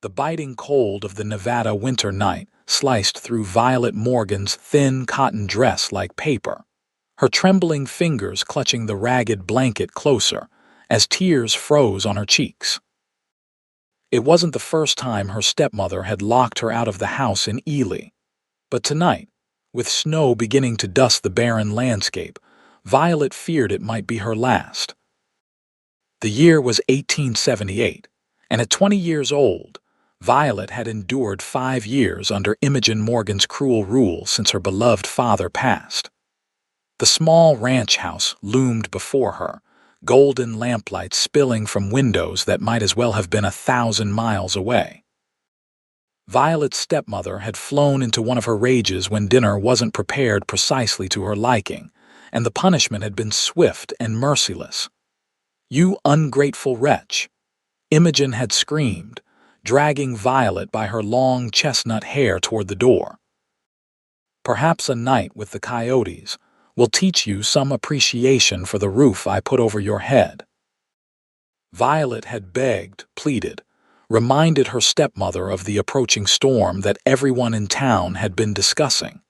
The biting cold of the Nevada winter night sliced through Violet Morgan's thin cotton dress like paper, her trembling fingers clutching the ragged blanket closer as tears froze on her cheeks. It wasn't the first time her stepmother had locked her out of the house in Ely, but tonight, with snow beginning to dust the barren landscape, Violet feared it might be her last. The year was 1878, and at 20 years old, Violet had endured 5 years under Imogen Morgan's cruel rule since her beloved father passed. The small ranch house loomed before her, golden lamplight spilling from windows that might as well have been 1,000 miles away. Violet's stepmother had flown into one of her rages when dinner wasn't prepared precisely to her liking, and the punishment had been swift and merciless. "You ungrateful wretch!" Imogen had screamed, dragging Violet by her long chestnut hair toward the door. "Perhaps a night with the coyotes will teach you some appreciation for the roof I put over your head." Violet had begged, pleaded, reminded her stepmother of the approaching storm that everyone in town had been discussing.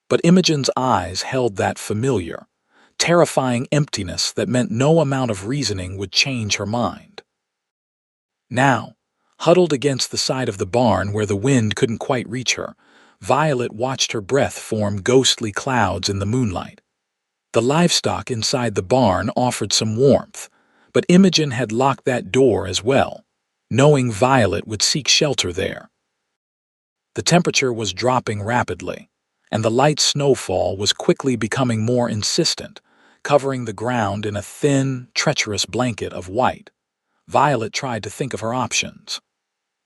But Imogen's eyes held that familiar, terrifying emptiness that meant no amount of reasoning would change her mind. Now, huddled against the side of the barn where the wind couldn't quite reach her, Violet watched her breath form ghostly clouds in the moonlight. The livestock inside the barn offered some warmth, but Imogen had locked that door as well, knowing Violet would seek shelter there. The temperature was dropping rapidly, and the light snowfall was quickly becoming more insistent, covering the ground in a thin, treacherous blanket of white. Violet tried to think of her options.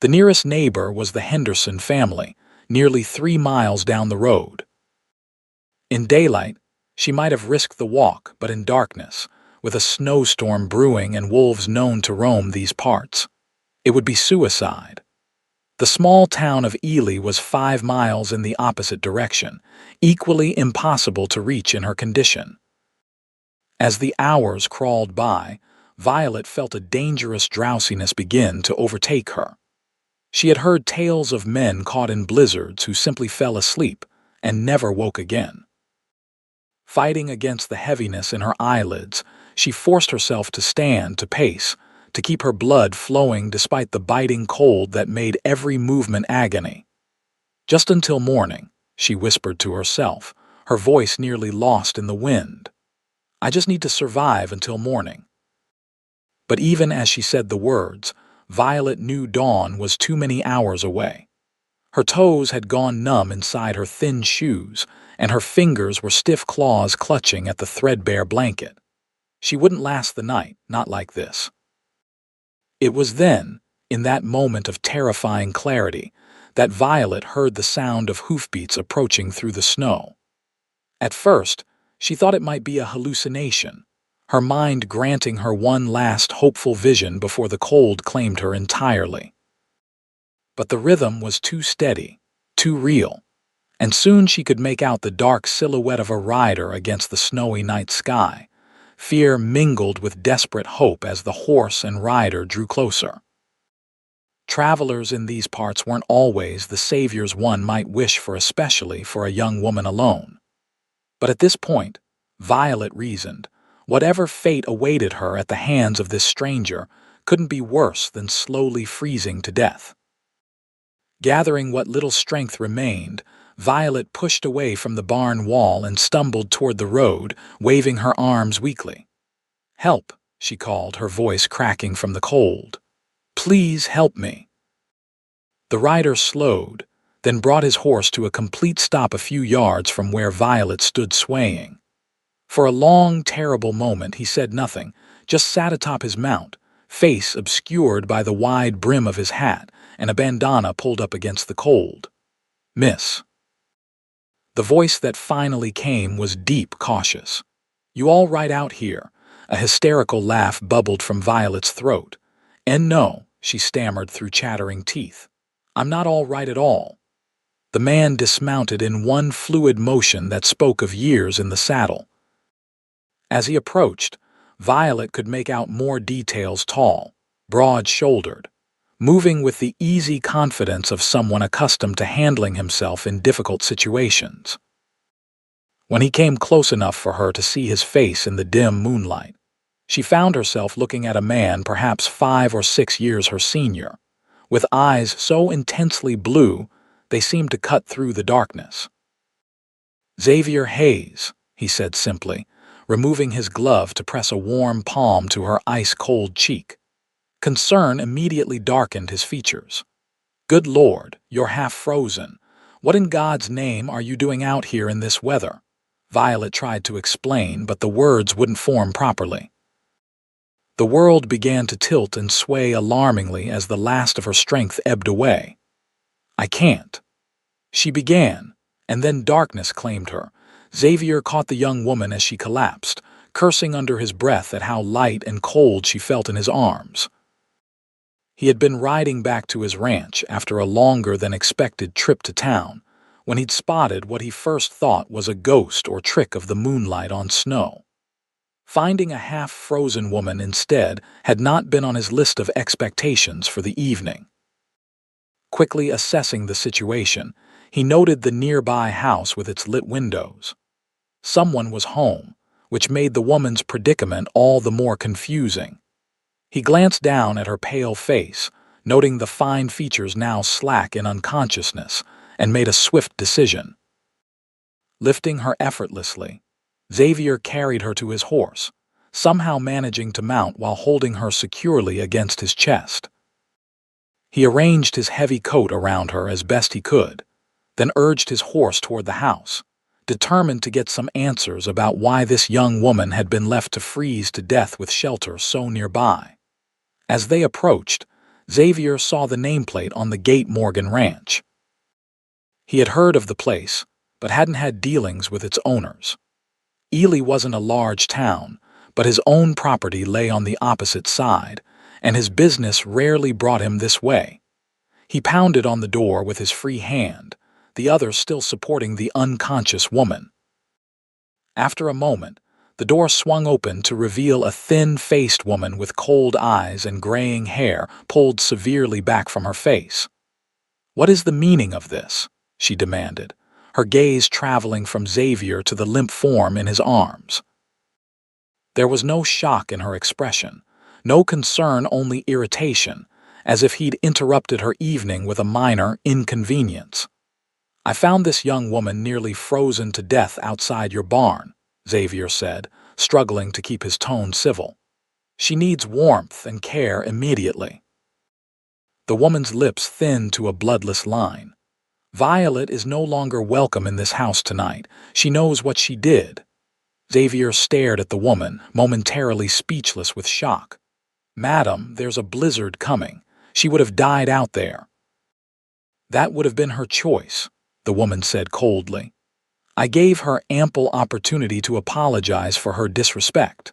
The nearest neighbor was the Henderson family, nearly 3 miles down the road. In daylight, she might have risked the walk, but in darkness, with a snowstorm brewing and wolves known to roam these parts, it would be suicide. The small town of Ely was 5 miles in the opposite direction, equally impossible to reach in her condition. As the hours crawled by, Violet felt a dangerous drowsiness begin to overtake her. She had heard tales of men caught in blizzards who simply fell asleep and never woke again. Fighting against the heaviness in her eyelids, she forced herself to stand, to pace, to keep her blood flowing despite the biting cold that made every movement agony. "Just until morning," she whispered to herself, her voice nearly lost in the wind. "I just need to survive until morning." But even as she said the words, Violet knew dawn was too many hours away. Her toes had gone numb inside her thin shoes, and her fingers were stiff claws clutching at the threadbare blanket. She wouldn't last the night, not like this. It was then, in that moment of terrifying clarity, that Violet heard the sound of hoofbeats approaching through the snow. At first, she thought it might be a hallucination, her mind granting her one last hopeful vision before the cold claimed her entirely. But the rhythm was too steady, too real, and soon she could make out the dark silhouette of a rider against the snowy night sky. Fear mingled with desperate hope as the horse and rider drew closer. Travelers in these parts weren't always the saviors one might wish for, especially for a young woman alone. But at this point, Violet reasoned, whatever fate awaited her at the hands of this stranger couldn't be worse than slowly freezing to death. Gathering what little strength remained, Violet pushed away from the barn wall and stumbled toward the road, waving her arms weakly. "Help," she called, her voice cracking from the cold. "Please help me." The rider slowed, then brought his horse to a complete stop a few yards from where Violet stood swaying. For a long, terrible moment he said nothing, just sat atop his mount, face obscured by the wide brim of his hat and a bandana pulled up against the cold. "Miss." The voice that finally came was deep, cautious. "You all right out here?" A hysterical laugh bubbled from Violet's throat. "And no," she stammered through chattering teeth. "I'm not all right at all." The man dismounted in one fluid motion that spoke of years in the saddle. As he approached, Violet could make out more details: tall, broad-shouldered, moving with the easy confidence of someone accustomed to handling himself in difficult situations. When he came close enough for her to see his face in the dim moonlight, she found herself looking at a man perhaps 5 or 6 years her senior, with eyes so intensely blue they seemed to cut through the darkness. "Xavier Hayes," he said simply, removing his glove to press a warm palm to her ice-cold cheek. Concern immediately darkened his features. "Good Lord, you're half frozen. What in God's name are you doing out here in this weather?" Violet tried to explain, but the words wouldn't form properly. The world began to tilt and sway alarmingly as the last of her strength ebbed away. "I can't." She began, and then darkness claimed her. Xavier caught the young woman as she collapsed, cursing under his breath at how light and cold she felt in his arms. He had been riding back to his ranch after a longer-than-expected trip to town, when he'd spotted what he first thought was a ghost or trick of the moonlight on snow. Finding a half-frozen woman instead had not been on his list of expectations for the evening. Quickly assessing the situation, he noted the nearby house with its lit windows. Someone was home, which made the woman's predicament all the more confusing. He glanced down at her pale face, noting the fine features now slack in unconsciousness, and made a swift decision. Lifting her effortlessly, Xavier carried her to his horse, somehow managing to mount while holding her securely against his chest. He arranged his heavy coat around her as best he could, then urged his horse toward the house, determined to get some answers about why this young woman had been left to freeze to death with shelter so nearby. As they approached, Xavier saw the nameplate on the Gate Morgan Ranch. He had heard of the place, but hadn't had dealings with its owners. Ely wasn't a large town, but his own property lay on the opposite side, and his business rarely brought him this way. He pounded on the door with his free hand, the other still supporting the unconscious woman. After a moment, the door swung open to reveal a thin-faced woman with cold eyes and graying hair pulled severely back from her face. "What is the meaning of this?" she demanded, her gaze traveling from Xavier to the limp form in his arms. There was no shock in her expression, no concern, only irritation, as if he'd interrupted her evening with a minor inconvenience. "I found this young woman nearly frozen to death outside your barn," Xavier said, struggling to keep his tone civil. "She needs warmth and care immediately." The woman's lips thinned to a bloodless line. "Violet is no longer welcome in this house tonight. She knows what she did." Xavier stared at the woman, momentarily speechless with shock. "Madam, there's a blizzard coming. She would have died out there." "That would have been her choice," the woman said coldly. "I gave her ample opportunity to apologize for her disrespect."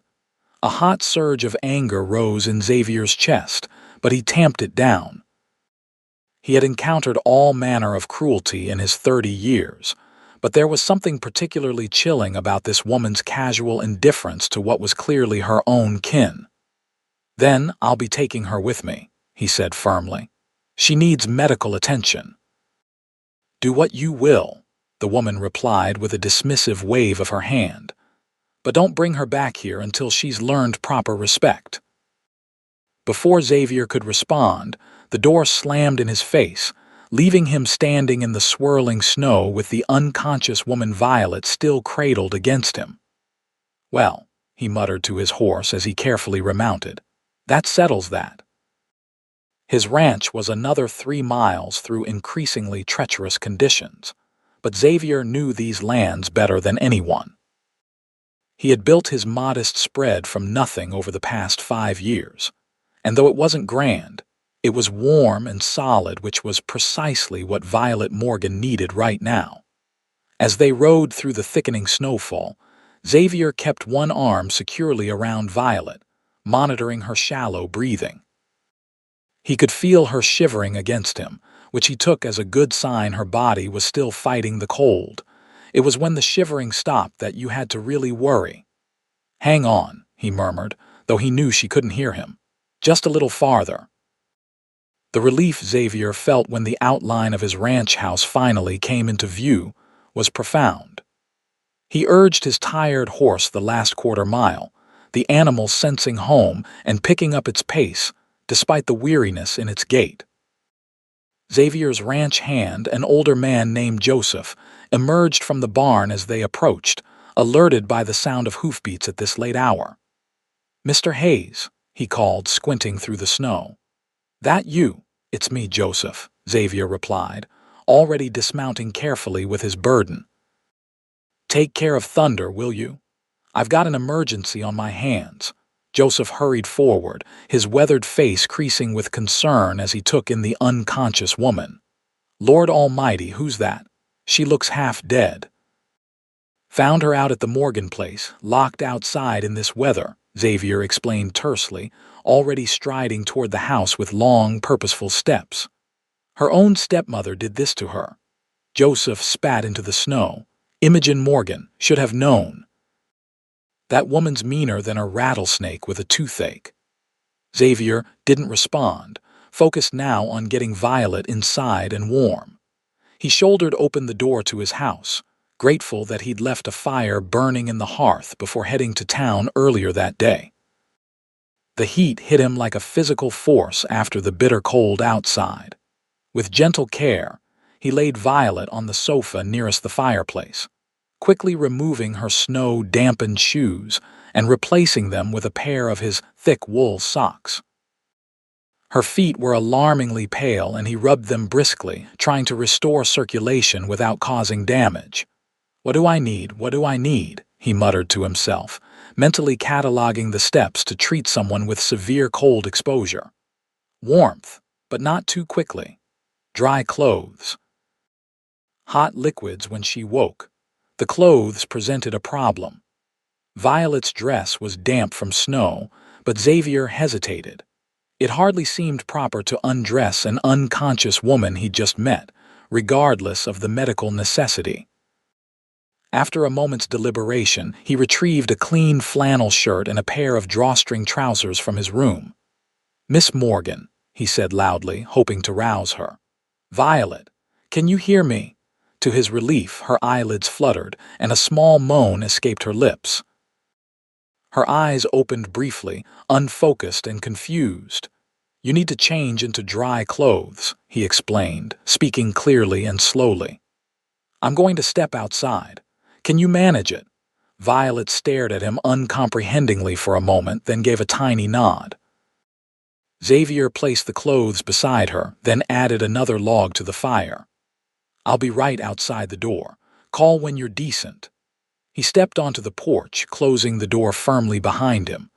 A hot surge of anger rose in Xavier's chest, but he tamped it down. He had encountered all manner of cruelty in his 30 years, but there was something particularly chilling about this woman's casual indifference to what was clearly her own kin. "Then I'll be taking her with me," he said firmly. "She needs medical attention." "Do what you will," the woman replied with a dismissive wave of her hand. "But don't bring her back here until she's learned proper respect." Before Xavier could respond, the door slammed in his face, leaving him standing in the swirling snow with the unconscious woman Violet still cradled against him. "Well," he muttered to his horse as he carefully remounted, "that settles that." His ranch was another 3 miles through increasingly treacherous conditions, but Xavier knew these lands better than anyone. He had built his modest spread from nothing over the past 5 years, and though it wasn't grand, it was warm and solid, which was precisely what Violet Morgan needed right now. As they rode through the thickening snowfall, Xavier kept one arm securely around Violet, monitoring her shallow breathing. He could feel her shivering against him, which he took as a good sign her body was still fighting the cold. It was when the shivering stopped that you had to really worry. "Hang on," he murmured, though he knew she couldn't hear him. "Just a little farther." The relief Xavier felt when the outline of his ranch house finally came into view was profound. He urged his tired horse the last quarter mile, the animal sensing home and picking up its pace despite the weariness in its gait. Xavier's ranch hand, an older man named Joseph, emerged from the barn as they approached, alerted by the sound of hoofbeats at this late hour. "Mr. Hayes," he called, squinting through the snow. "That you?" "It's me, Joseph," Xavier replied, already dismounting carefully with his burden. "Take care of Thunder, will you? I've got an emergency on my hands." Joseph hurried forward, his weathered face creasing with concern as he took in the unconscious woman. "Lord Almighty, who's that? She looks half dead." "Found her out at the Morgan place, locked outside in this weather," Xavier explained tersely, already striding toward the house with long, purposeful steps. "Her own stepmother did this to her." Joseph spat into the snow. "Imogen Morgan should have known. That woman's meaner than a rattlesnake with a toothache." Xavier didn't respond, focused now on getting Violet inside and warm. He shouldered open the door to his house, grateful that he'd left a fire burning in the hearth before heading to town earlier that day. The heat hit him like a physical force after the bitter cold outside. With gentle care, he laid Violet on the sofa nearest the fireplace, quickly removing her snow-dampened shoes and replacing them with a pair of his thick wool socks. Her feet were alarmingly pale, and he rubbed them briskly, trying to restore circulation without causing damage. "What do I need? What do I need?" he muttered to himself, mentally cataloging the steps to treat someone with severe cold exposure. Warmth, but not too quickly. Dry clothes. Hot liquids when she woke. The clothes presented a problem. Violet's dress was damp from snow, but Xavier hesitated. It hardly seemed proper to undress an unconscious woman he'd just met, regardless of the medical necessity. After a moment's deliberation, he retrieved a clean flannel shirt and a pair of drawstring trousers from his room. "Miss Morgan," he said loudly, hoping to rouse her. "Violet, can you hear me?" To his relief, her eyelids fluttered, and a small moan escaped her lips. Her eyes opened briefly, unfocused and confused. "You need to change into dry clothes," he explained, speaking clearly and slowly. "I'm going to step outside. Can you manage it?" Violet stared at him uncomprehendingly for a moment, then gave a tiny nod. Xavier placed the clothes beside her, then added another log to the fire. "I'll be right outside the door. Call when you're decent." He stepped onto the porch, closing the door firmly behind him.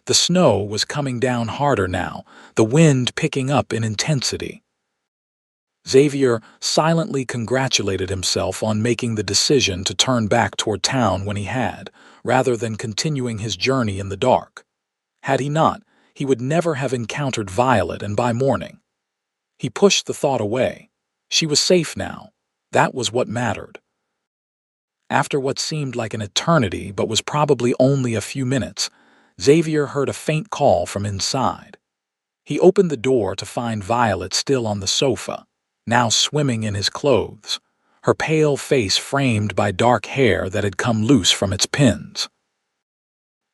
The snow was coming down harder now, the wind picking up in intensity. Xavier silently congratulated himself on making the decision to turn back toward town when he had, rather than continuing his journey in the dark. Had he not, he would never have encountered Violet, and by morning. He pushed the thought away. She was safe now. That was what mattered. After what seemed like an eternity but was probably only a few minutes, Xavier heard a faint call from inside. He opened the door to find Violet still on the sofa, now swimming in his clothes, her pale face framed by dark hair that had come loose from its pins.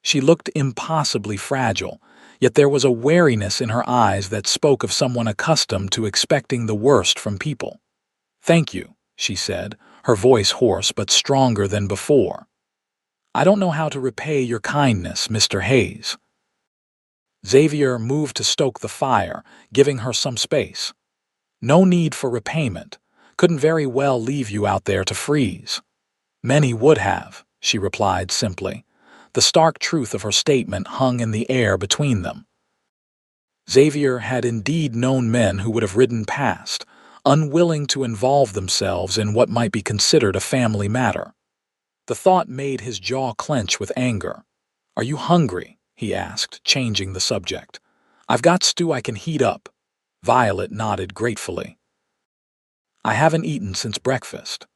She looked impossibly fragile, yet there was a wariness in her eyes that spoke of someone accustomed to expecting the worst from people. "Thank you," she said, her voice hoarse but stronger than before. "I don't know how to repay your kindness, Mr. Hayes." Xavier moved to stoke the fire, giving her some space. "No need for repayment. Couldn't very well leave you out there to freeze." "Many would have," she replied simply. The stark truth of her statement hung in the air between them. Xavier had indeed known men who would have ridden past, unwilling to involve themselves in what might be considered a family matter. The thought made his jaw clench with anger. "Are you hungry?" he asked, changing the subject. "I've got stew I can heat up." Violet nodded gratefully. "I haven't eaten since breakfast."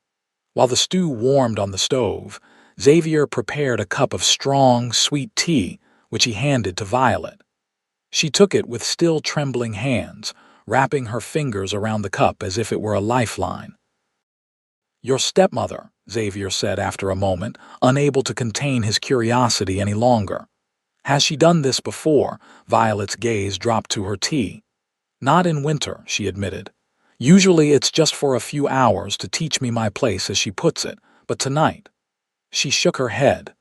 While the stew warmed on the stove, Xavier prepared a cup of strong, sweet tea, which he handed to Violet. She took it with still trembling hands, wrapping her fingers around the cup as if it were a lifeline. "Your stepmother," Xavier said after a moment, unable to contain his curiosity any longer. "Has she done this before?" Violet's gaze dropped to her tea. "Not in winter," she admitted. "Usually it's just for a few hours to teach me my place, as she puts it, but tonight—" She shook her head.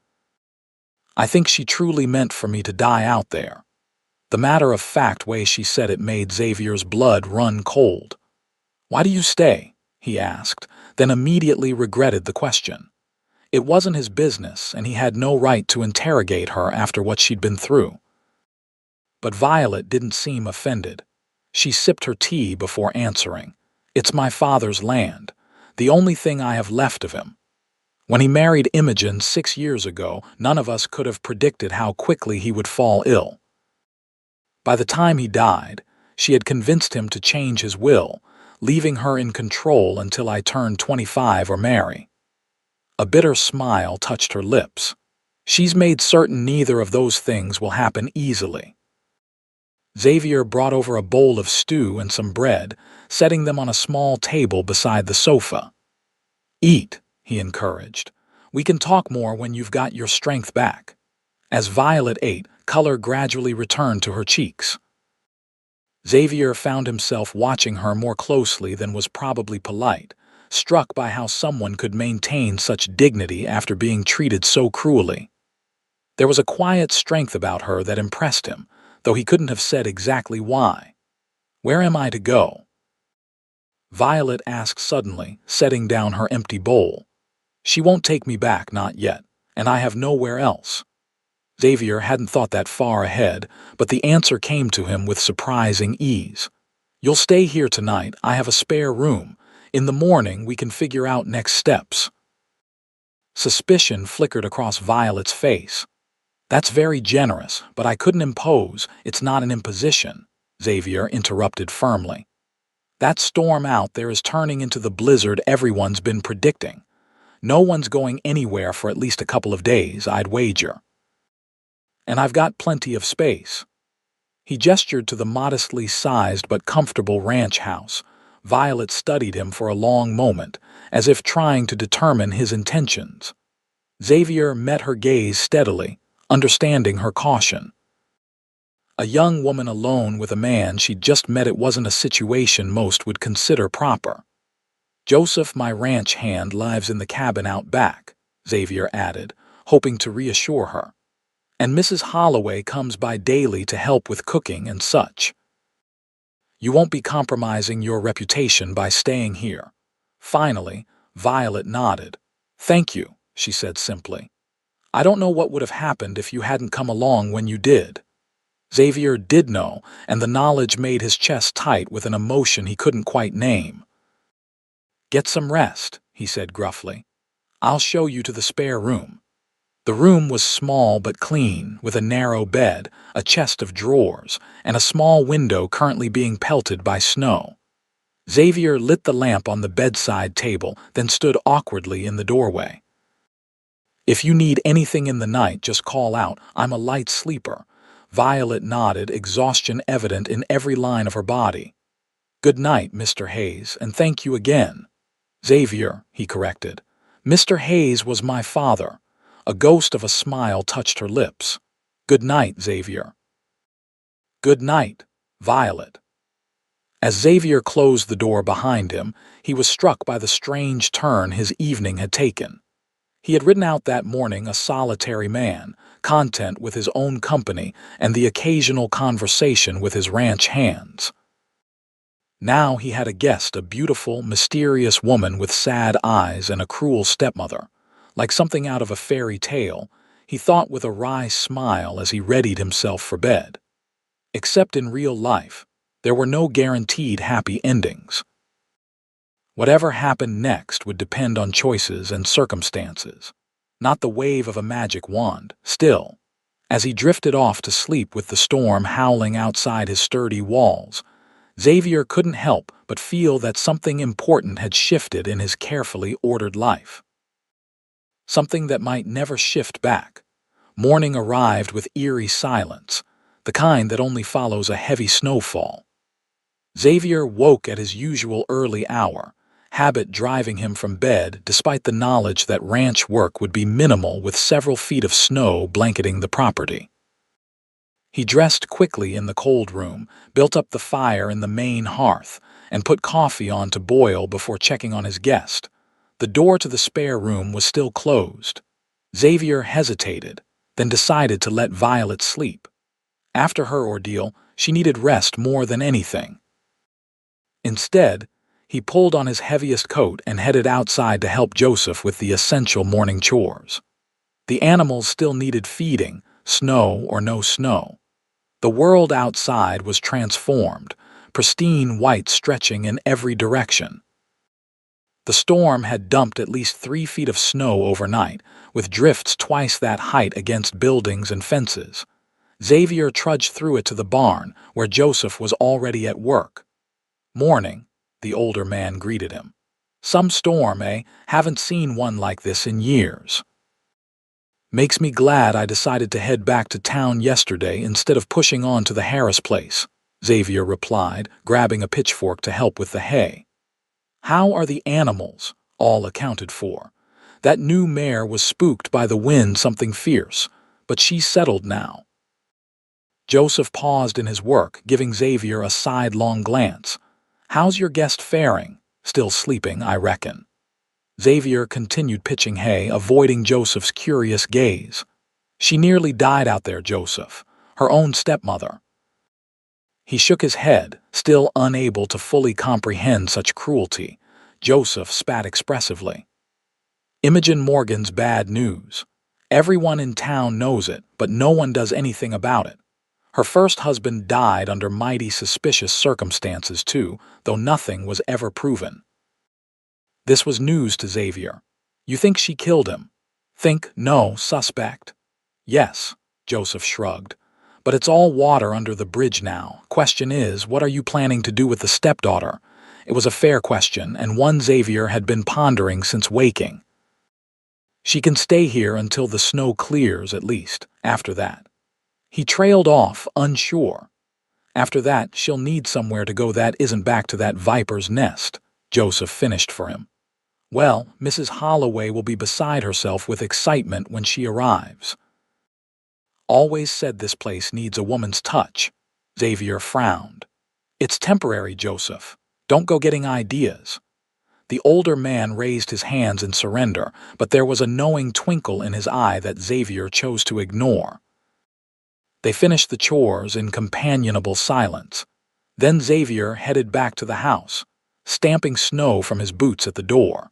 "I think she truly meant for me to die out there." The matter-of-fact way she said it made Xavier's blood run cold. "Why do you stay?" he asked, then immediately regretted the question. It wasn't his business, and he had no right to interrogate her after what she'd been through. But Violet didn't seem offended. She sipped her tea before answering. "It's my father's land, the only thing I have left of him. When he married Imogen 6 years ago, none of us could have predicted how quickly he would fall ill. By the time he died, she had convinced him to change his will, leaving her in control until I turned 25 or marry." A bitter smile touched her lips. "She's made certain neither of those things will happen easily." Xavier brought over a bowl of stew and some bread, setting them on a small table beside the sofa. "Eat," he encouraged. "We can talk more when you've got your strength back." As Violet ate, color gradually returned to her cheeks. Xavier found himself watching her more closely than was probably polite, struck by how someone could maintain such dignity after being treated so cruelly. There was a quiet strength about her that impressed him, though he couldn't have said exactly why. "Where am I to go?" Violet asked suddenly, setting down her empty bowl. "She won't take me back, not yet, and I have nowhere else." Xavier hadn't thought that far ahead, but the answer came to him with surprising ease. "You'll stay here tonight. I have a spare room. In the morning, we can figure out next steps." Suspicion flickered across Violet's face. "That's very generous, but I couldn't impose. It's not an imposition," Xavier interrupted firmly. "That storm out there is turning into the blizzard everyone's been predicting. No one's going anywhere for at least a couple of days, I'd wager. And I've got plenty of space." He gestured to the modestly sized but comfortable ranch house. Violet studied him for a long moment, as if trying to determine his intentions. Xavier met her gaze steadily, understanding her caution. A young woman alone with a man she'd just met, it wasn't a situation most would consider proper. "Joseph, my ranch hand, lives in the cabin out back," Xavier added, hoping to reassure her. "And Mrs. Holloway comes by daily to help with cooking and such. You won't be compromising your reputation by staying here." Finally, Violet nodded. "Thank you," she said simply. "I don't know what would have happened if you hadn't come along when you did." Xavier did know, and the knowledge made his chest tight with an emotion he couldn't quite name. "Get some rest," he said gruffly. "I'll show you to the spare room." The room was small but clean, with a narrow bed, a chest of drawers, and a small window currently being pelted by snow. Xavier lit the lamp on the bedside table, then stood awkwardly in the doorway. "If you need anything in the night, just call out. I'm a light sleeper." Violet nodded, exhaustion evident in every line of her body. "Good night, Mr. Hayes, and thank you again." "Xavier," he corrected. "Mr. Hayes was my father." A ghost of a smile touched her lips. "Good night, Xavier." "Good night, Violet." As Xavier closed the door behind him, he was struck by the strange turn his evening had taken. He had ridden out that morning a solitary man, content with his own company and the occasional conversation with his ranch hands. Now he had a guest, a beautiful, mysterious woman with sad eyes and a cruel stepmother. Like something out of a fairy tale, he thought with a wry smile as he readied himself for bed. Except in real life, there were no guaranteed happy endings. Whatever happened next would depend on choices and circumstances, not the wave of a magic wand. Still, as he drifted off to sleep with the storm howling outside his sturdy walls, Xavier couldn't help but feel that something important had shifted in his carefully ordered life. Something that might never shift back. Morning arrived with eerie silence, the kind that only follows a heavy snowfall. Xavier woke at his usual early hour, habit driving him from bed despite the knowledge that ranch work would be minimal with several feet of snow blanketing the property. He dressed quickly in the cold room, built up the fire in the main hearth, and put coffee on to boil before checking on his guest. The door to the spare room was still closed. Xavier hesitated, then decided to let Violet sleep. After her ordeal, she needed rest more than anything. Instead, he pulled on his heaviest coat and headed outside to help Joseph with the essential morning chores. The animals still needed feeding, snow or no snow. The world outside was transformed, pristine white stretching in every direction. The storm had dumped at least 3 feet of snow overnight, with drifts twice that height against buildings and fences. Xavier trudged through it to the barn, where Joseph was already at work. "Morning," the older man greeted him. "Some storm, eh? Haven't seen one like this in years." "Makes me glad I decided to head back to town yesterday instead of pushing on to the Harris place," Xavier replied, grabbing a pitchfork to help with the hay. "How are the animals all accounted for? That new mare was spooked by the wind something fierce, but she's settled now." Joseph paused in his work, giving Xavier a sidelong glance. "How's your guest faring? Still sleeping, I reckon." Xavier continued pitching hay, avoiding Joseph's curious gaze. "She nearly died out there, Joseph. Her own stepmother." He shook his head, still unable to fully comprehend such cruelty. Joseph spat expressively. "Imogen Morgan's bad news. Everyone in town knows it, but no one does anything about it. Her first husband died under mighty suspicious circumstances, too, though nothing was ever proven." This was news to Xavier. "You think she killed him?" "Think, no, suspect." "Yes," Joseph shrugged. "But it's all water under the bridge now. Question is, what are you planning to do with the stepdaughter?" It was a fair question, and one Xavier had been pondering since waking. "She can stay here until the snow clears, at least. After that." He trailed off, unsure. "After that, she'll need somewhere to go that isn't back to that viper's nest," Joseph finished for him. "Well, Mrs. Holloway will be beside herself with excitement when she arrives." "Always said this place needs a woman's touch." Xavier frowned. "It's temporary, Joseph. Don't go getting ideas." The older man raised his hands in surrender, but there was a knowing twinkle in his eye that Xavier chose to ignore. They finished the chores in companionable silence. Then Xavier headed back to the house, stamping snow from his boots at the door.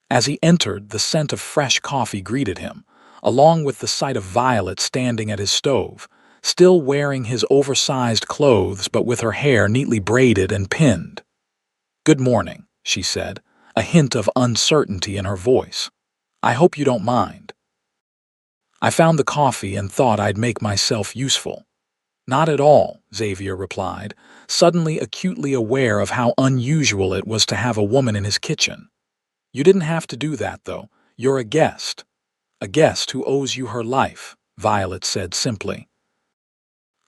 As he entered, the scent of fresh coffee greeted him, along with the sight of Violet standing at his stove, still wearing his oversized clothes but with her hair neatly braided and pinned. "Good morning," she said, a hint of uncertainty in her voice. "I hope you don't mind." "I found the coffee and thought I'd make myself useful." "Not at all," Xavier replied, suddenly acutely aware of how unusual it was to have a woman in his kitchen. "You didn't have to do that, though. You're a guest." "A guest who owes you her life," Violet said simply.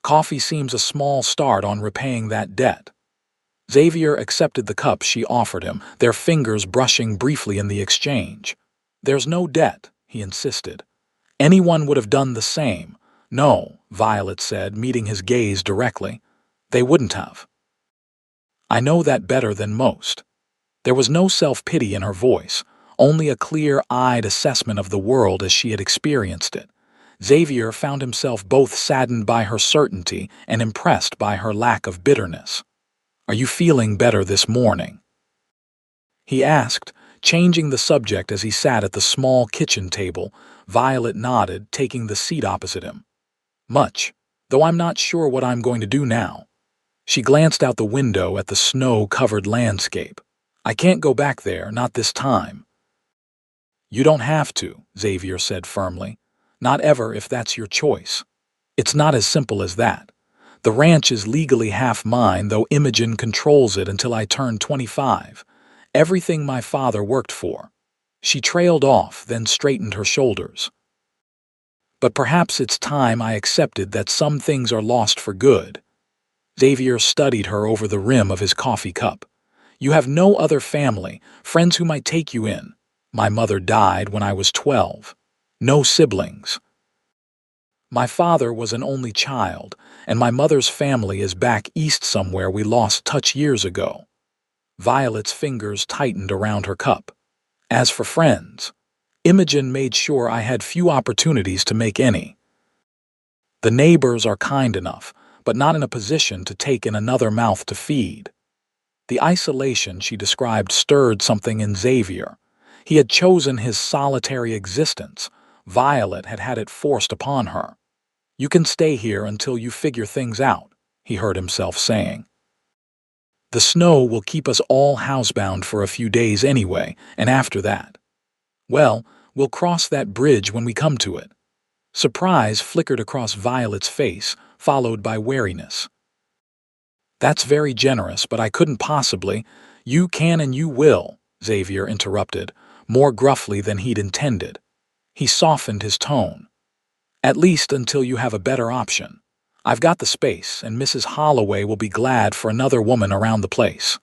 "Coffee seems a small start on repaying that debt." Xavier accepted the cup she offered him, their fingers brushing briefly in the exchange. "There's no debt," he insisted. "Anyone would have done the same." "No," Violet said, meeting his gaze directly. "They wouldn't have." "I know that better than most." There was no self-pity in her voice, only a clear-eyed assessment of the world as she had experienced it. Xavier found himself both saddened by her certainty and impressed by her lack of bitterness. "Are you feeling better this morning?" he asked, changing the subject as he sat at the small kitchen table. Violet nodded, taking the seat opposite him. "Much, though I'm not sure what I'm going to do now." She glanced out the window at the snow-covered landscape. "I can't go back there, not this time." "You don't have to," Xavier said firmly. "Not ever if that's your choice. It's not as simple as that. The ranch is legally half mine, though Imogen controls it until I turn 25. Everything my father worked for." She trailed off, then straightened her shoulders. "But perhaps it's time I accepted that some things are lost for good." Xavier studied her over the rim of his coffee cup. You have no other family, friends who might take you in. My mother died when I was 12. No siblings. My father was an only child, and my mother's family is back east somewhere we lost touch years ago. Violet's fingers tightened around her cup. As for friends, Imogen made sure I had few opportunities to make any. The neighbors are kind enough, but not in a position to take in another mouth to feed. The isolation she described stirred something in Xavier. He had chosen his solitary existence. Violet had had it forced upon her. You can stay here until you figure things out, he heard himself saying. The snow will keep us all housebound for a few days anyway, and after that, well, we'll cross that bridge when we come to it. Surprise flickered across Violet's face, followed by wariness. That's very generous, but I couldn't possibly. You can and you will, Xavier interrupted, more gruffly than he'd intended. He softened his tone. At least until you have a better option. I've got the space, and Mrs. Holloway will be glad for another woman around the place.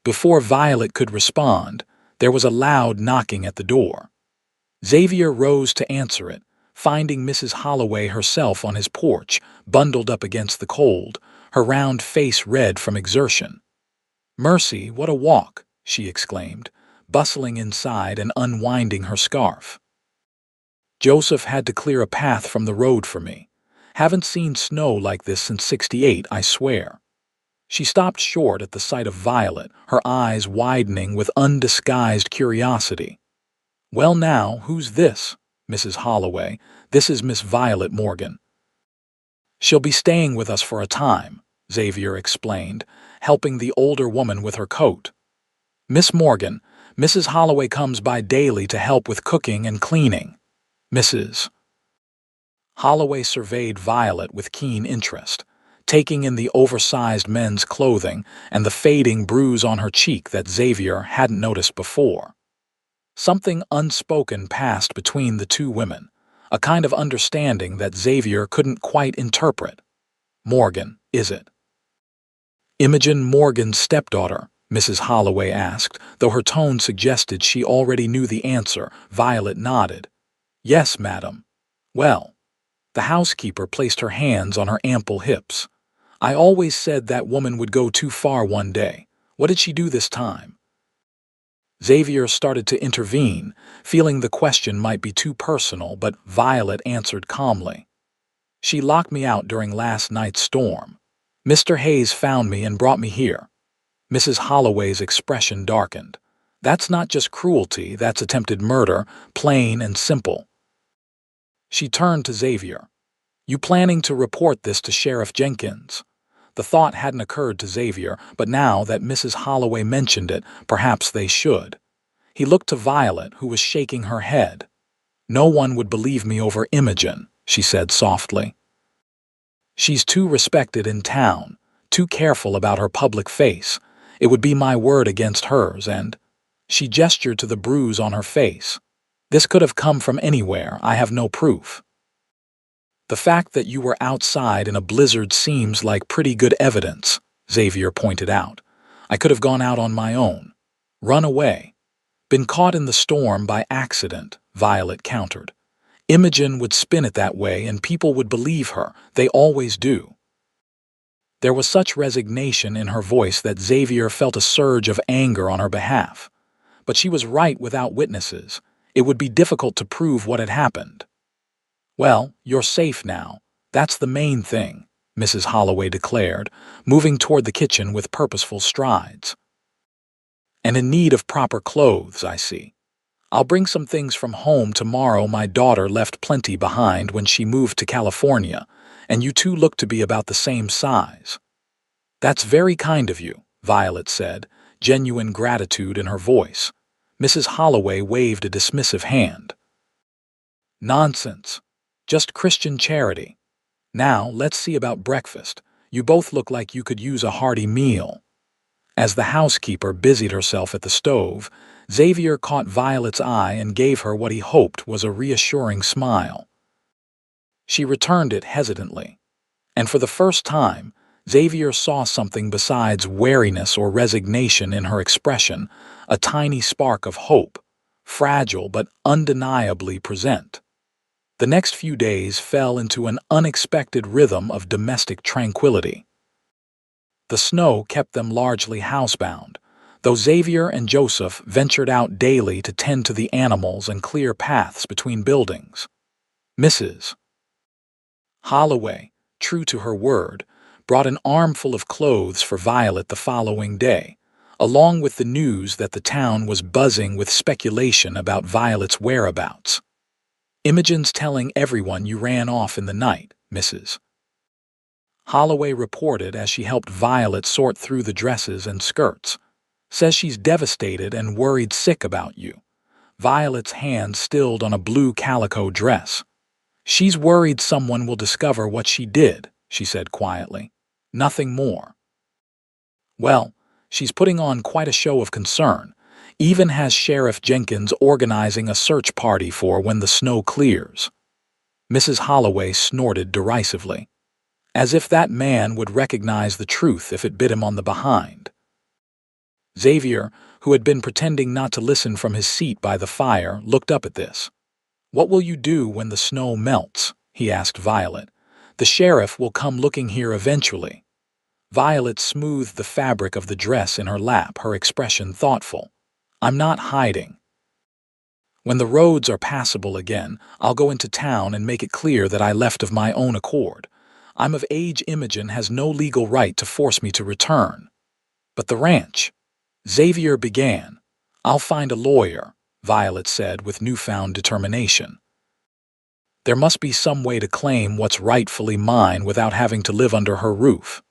Before Violet could respond, there was a loud knocking at the door. Xavier rose to answer it, finding Mrs. Holloway herself on his porch, bundled up against the cold, her round face red from exertion. "Mercy, what a walk!" she exclaimed, bustling inside and unwinding her scarf. "Joseph had to clear a path from the road for me. Haven't seen snow like this since '68, I swear." She stopped short at the sight of Violet, her eyes widening with undisguised curiosity. "Well now, who's this?" "Mrs. Holloway. This is Miss Violet Morgan." "She'll be staying with us for a time," Xavier explained, helping the older woman with her coat. "Miss Morgan, Mrs. Holloway comes by daily to help with cooking and cleaning." Mrs. Holloway surveyed Violet with keen interest, taking in the oversized men's clothing and the fading bruise on her cheek that Xavier hadn't noticed before. Something unspoken passed between the two women, a kind of understanding that Xavier couldn't quite interpret. "Morgan, is it?" "Imogen Morgan's stepdaughter?" Mrs. Holloway asked, though her tone suggested she already knew the answer. Violet nodded. "Yes, madam." "Well." The housekeeper placed her hands on her ample hips. "I always said that woman would go too far one day. What did she do this time?" Xavier started to intervene, feeling the question might be too personal, but Violet answered calmly. "She locked me out during last night's storm. Mr. Hayes found me and brought me here." Mrs. Holloway's expression darkened. "That's not just cruelty, that's attempted murder, plain and simple." She turned to Xavier. "You planning to report this to Sheriff Jenkins?" The thought hadn't occurred to Xavier, but now that Mrs. Holloway mentioned it, perhaps they should. He looked to Violet, who was shaking her head. "No one would believe me over Imogen," she said softly. "She's too respected in town, too careful about her public face. It would be my word against hers, and—" She gestured to the bruise on her face. "This could have come from anywhere, I have no proof." "The fact that you were outside in a blizzard seems like pretty good evidence," Xavier pointed out. "I could have gone out on my own. Run away. Been caught in the storm by accident," Violet countered. "Imogen would spin it that way and people would believe her. They always do." There was such resignation in her voice that Xavier felt a surge of anger on her behalf. But she was right without witnesses. It would be difficult to prove what had happened. "Well, you're safe now. That's the main thing," Mrs. Holloway declared, moving toward the kitchen with purposeful strides. "And in need of proper clothes, I see. I'll bring some things from home tomorrow. My daughter left plenty behind when she moved to California, and you two look to be about the same size." "That's very kind of you," Violet said, genuine gratitude in her voice. Mrs. Holloway waved a dismissive hand. "Nonsense. Just Christian charity. Now, let's see about breakfast. You both look like you could use a hearty meal." As the housekeeper busied herself at the stove, Xavier caught Violet's eye and gave her what he hoped was a reassuring smile. She returned it hesitantly, and for the first time, Xavier saw something besides wariness or resignation in her expression, a tiny spark of hope, fragile but undeniably present. The next few days fell into an unexpected rhythm of domestic tranquility. The snow kept them largely housebound, though Xavier and Joseph ventured out daily to tend to the animals and clear paths between buildings. Mrs. Holloway, true to her word, brought an armful of clothes for Violet the following day, along with the news that the town was buzzing with speculation about Violet's whereabouts. "Imogen's telling everyone you ran off in the night, Mrs. Holloway reported as she helped Violet sort through the dresses and skirts. "Says she's devastated and worried sick about you." Violet's hand stilled on a blue calico dress. "She's worried someone will discover what she did," she said quietly. "Nothing more." "Well, she's putting on quite a show of concern. Even has Sheriff Jenkins organizing a search party for when the snow clears." Mrs. Holloway snorted derisively. "As if that man would recognize the truth if it bit him on the behind." Xavier, who had been pretending not to listen from his seat by the fire, looked up at this. "What will you do when the snow melts?" he asked Violet. "The sheriff will come looking here eventually." Violet smoothed the fabric of the dress in her lap, her expression thoughtful. "I'm not hiding. When the roads are passable again, I'll go into town and make it clear that I left of my own accord. I'm of age. Imogen has no legal right to force me to return." "But the ranch," Xavier began. "I'll find a lawyer," Violet said with newfound determination. "There must be some way to claim what's rightfully mine without having to live under her roof."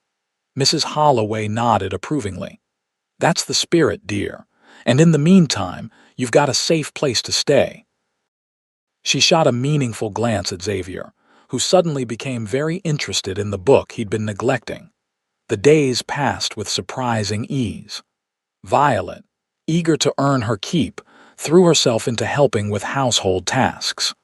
Mrs. Holloway nodded approvingly. "That's the spirit, dear. And in the meantime, you've got a safe place to stay." She shot a meaningful glance at Xavier, who suddenly became very interested in the book he'd been neglecting. The days passed with surprising ease. Violet, eager to earn her keep, threw herself into helping with household tasks.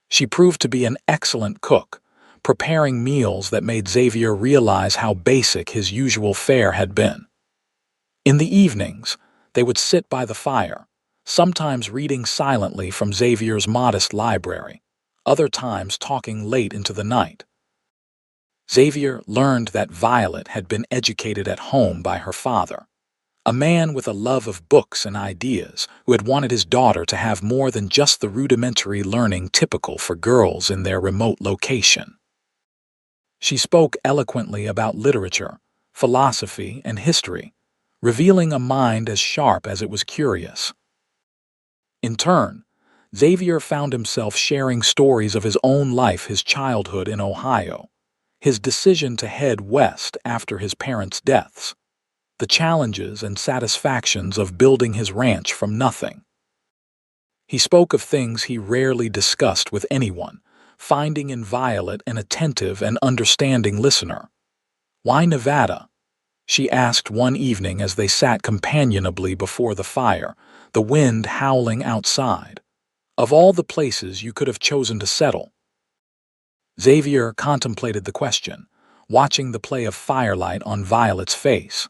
She proved to be an excellent cook, preparing meals that made Xavier realize how basic his usual fare had been. In the evenings, they would sit by the fire, sometimes reading silently from Xavier's modest library, other times talking late into the night. Xavier learned that Violet had been educated at home by her father, a man with a love of books and ideas who had wanted his daughter to have more than just the rudimentary learning typical for girls in their remote location. She spoke eloquently about literature, philosophy, and history, revealing a mind as sharp as it was curious. In turn, Xavier found himself sharing stories of his own life, his childhood in Ohio, his decision to head west after his parents' deaths, the challenges and satisfactions of building his ranch from nothing. He spoke of things he rarely discussed with anyone, finding in Violet an attentive and understanding listener. "Why Nevada?" she asked one evening as they sat companionably before the fire, the wind howling outside. "Of all the places you could have chosen to settle." Xavier contemplated the question, watching the play of firelight on Violet's face.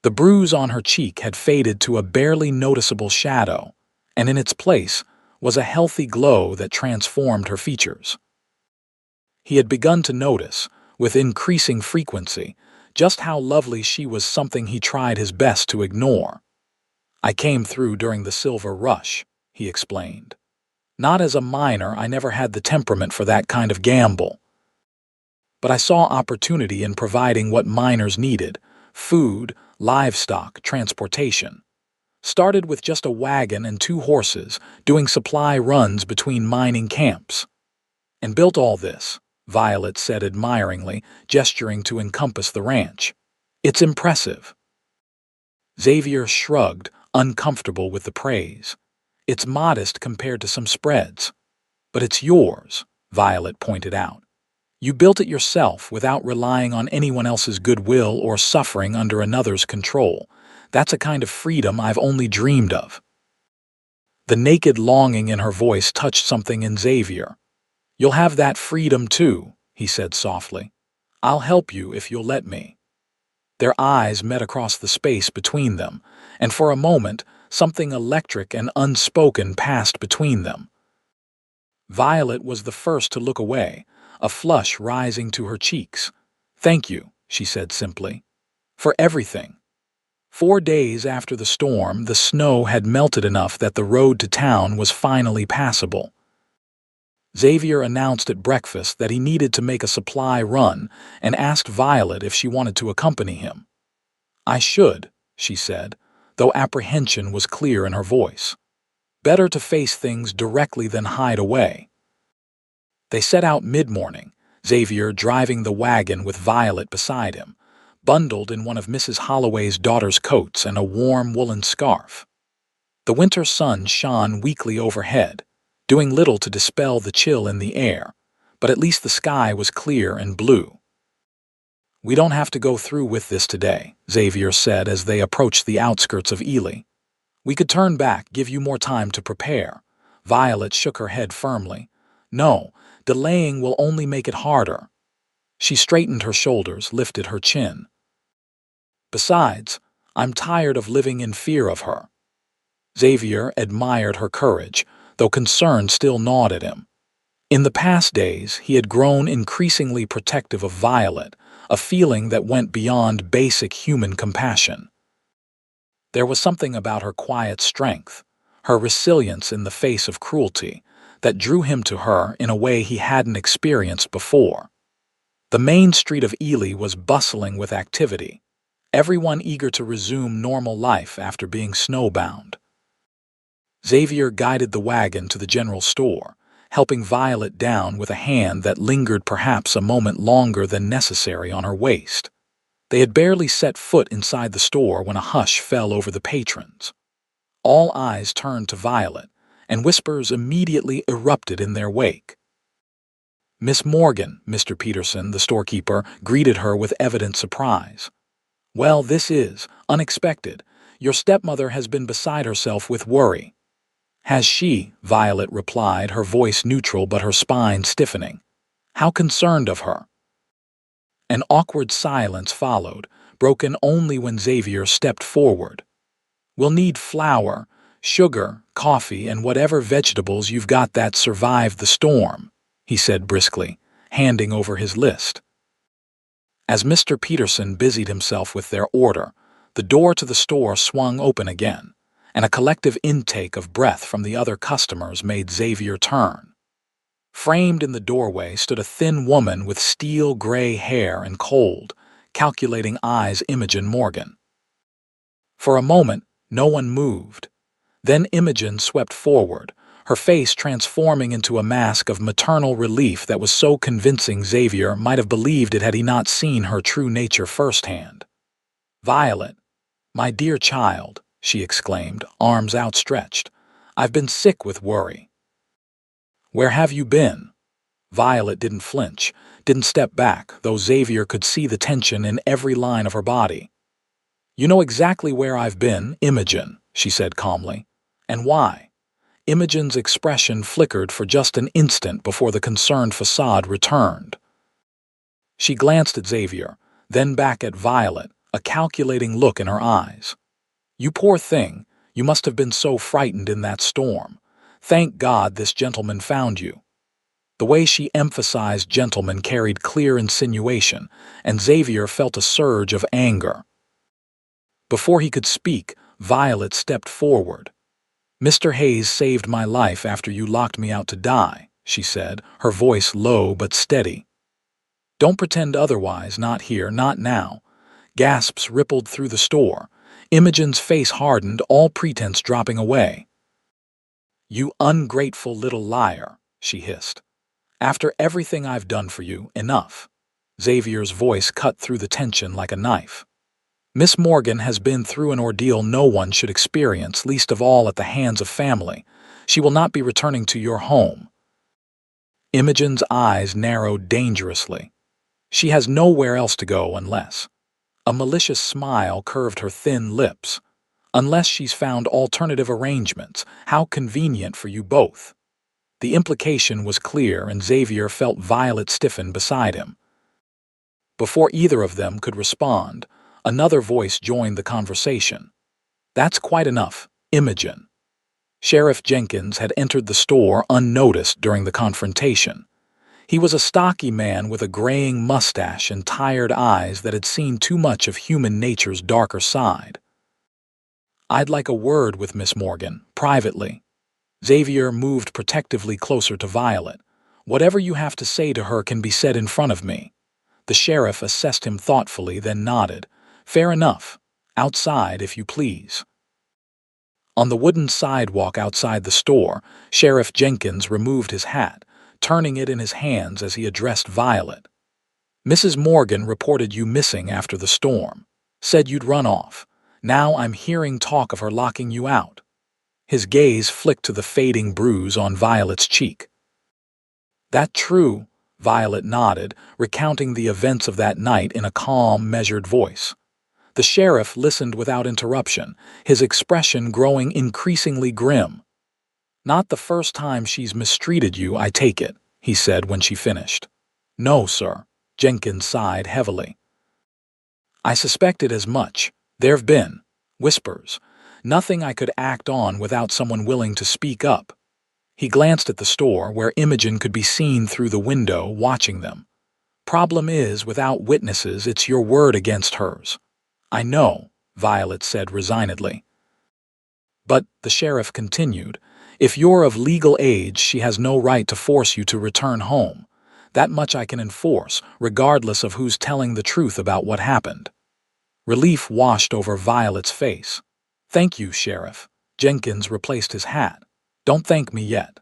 The bruise on her cheek had faded to a barely noticeable shadow, and in its place was a healthy glow that transformed her features. He had begun to notice, with increasing frequency, just how lovely she was, something he tried his best to ignore. "I came through during the Silver Rush," he explained. "Not as a miner, I never had the temperament for that kind of gamble. But I saw opportunity in providing what miners needed: food, livestock, transportation. Started with just a wagon and 2 horses, doing supply runs between mining camps. And built all this," Violet said admiringly, gesturing to encompass the ranch. "It's impressive." Xavier shrugged, uncomfortable with the praise. "It's modest compared to some spreads." "But it's yours," Violet pointed out. "You built it yourself without relying on anyone else's goodwill or suffering under another's control. That's a kind of freedom I've only dreamed of." The naked longing in her voice touched something in Xavier. "You'll have that freedom too," he said softly. I'll help you if you'll let me. Their eyes met across the space between them, and for a moment, something electric and unspoken passed between them. Violet was the first to look away, a flush rising to her cheeks. "Thank you," she said simply, "for everything." 4 days after the storm, the snow had melted enough that the road to town was finally passable. Xavier announced at breakfast that he needed to make a supply run and asked Violet if she wanted to accompany him. "I should," she said, though apprehension was clear in her voice. Better to face things directly than hide away. They set out mid-morning, Xavier driving the wagon with Violet beside him, bundled in one of Mrs. Holloway's daughter's coats and a warm woolen scarf. The winter sun shone weakly overhead, doing little to dispel the chill in the air, but at least the sky was clear and blue. "We don't have to go through with this today," Xavier said as they approached the outskirts of Ely. "We could turn back, give you more time to prepare." Violet shook her head firmly. "No, delaying will only make it harder." She straightened her shoulders, lifted her chin. "Besides, I'm tired of living in fear of her." Xavier admired her courage, though concern still gnawed at him. In the past days, he had grown increasingly protective of Violet, a feeling that went beyond basic human compassion. There was something about her quiet strength, her resilience in the face of cruelty, that drew him to her in a way he hadn't experienced before. The main street of Ely was bustling with activity, everyone eager to resume normal life after being snowbound. Xavier guided the wagon to the general store, helping Violet down with a hand that lingered perhaps a moment longer than necessary on her waist. They had barely set foot inside the store when a hush fell over the patrons. All eyes turned to Violet, and whispers immediately erupted in their wake. "Miss Morgan," Mr. Peterson, the storekeeper, greeted her with evident surprise. "Well, this is unexpected. Your stepmother has been beside herself with worry." "Has she?" Violet replied, her voice neutral but her spine stiffening. "How concerned of her?" An awkward silence followed, broken only when Xavier stepped forward. "We'll need flour, sugar, coffee, and whatever vegetables you've got that survived the storm," he said briskly, handing over his list. As Mr. Peterson busied himself with their order, the door to the store swung open again, and a collective intake of breath from the other customers made Xavier turn. Framed in the doorway stood a thin woman with steel-gray hair and cold, calculating eyes. Imogen Morgan. For a moment, no one moved. Then Imogen swept forward, her face transforming into a mask of maternal relief that was so convincing Xavier might have believed it had he not seen her true nature firsthand. "Violet, my dear child," she exclaimed, arms outstretched, "I've been sick with worry." "Where have you been?" Violet didn't flinch, didn't step back, though Xavier could see the tension in every line of her body. "You know exactly where I've been, Imogen," she said calmly. "And why?" Imogen's expression flickered for just an instant before the concerned facade returned. She glanced at Xavier, then back at Violet, a calculating look in her eyes. "You poor thing, you must have been so frightened in that storm. Thank God this gentleman found you." The way she emphasized gentleman carried clear insinuation, and Xavier felt a surge of anger. Before he could speak, Violet stepped forward. "Mr. Hayes saved my life after you locked me out to die," she said, her voice low but steady. "Don't pretend otherwise, not here, not now." Gasps rippled through the store. Imogen's face hardened, all pretense dropping away. "You ungrateful little liar," she hissed. "After everything I've done for you, enough." Xavier's voice cut through the tension like a knife. "Miss Morgan has been through an ordeal no one should experience, least of all at the hands of family. She will not be returning to your home." Imogen's eyes narrowed dangerously. "She has nowhere else to go unless—" A malicious smile curved her thin lips. "Unless she's found alternative arrangements. How convenient for you both." The implication was clear, and Xavier felt Violet stiffen beside him. Before either of them could respond, another voice joined the conversation. "That's quite enough, Imogen." Sheriff Jenkins had entered the store unnoticed during the confrontation. He was a stocky man with a graying mustache and tired eyes that had seen too much of human nature's darker side. "I'd like a word with Miss Morgan, privately." Xavier moved protectively closer to Violet. "Whatever you have to say to her can be said in front of me." The sheriff assessed him thoughtfully, then nodded. "Fair enough. Outside, if you please." On the wooden sidewalk outside the store, Sheriff Jenkins removed his hat, turning it in his hands as he addressed Violet. "Mrs. Morgan reported you missing after the storm. Said you'd run off. Now I'm hearing talk of her locking you out." His gaze flicked to the fading bruise on Violet's cheek. "That true?" Violet nodded, recounting the events of that night in a calm, measured voice. The sheriff listened without interruption, his expression growing increasingly grim. "Not the first time she's mistreated you, I take it," he said when she finished. "No, sir." Jenkins sighed heavily. "I suspected as much. There've been whispers. Nothing I could act on without someone willing to speak up." He glanced at the store, where Imogen could be seen through the window watching them. "Problem is, without witnesses, it's your word against hers." "I know," Violet said resignedly. "But," the sheriff continued, "if you're of legal age, she has no right to force you to return home. That much I can enforce, regardless of who's telling the truth about what happened." Relief washed over Violet's face. "Thank you, Sheriff." Jenkins replaced his hat. "Don't thank me yet."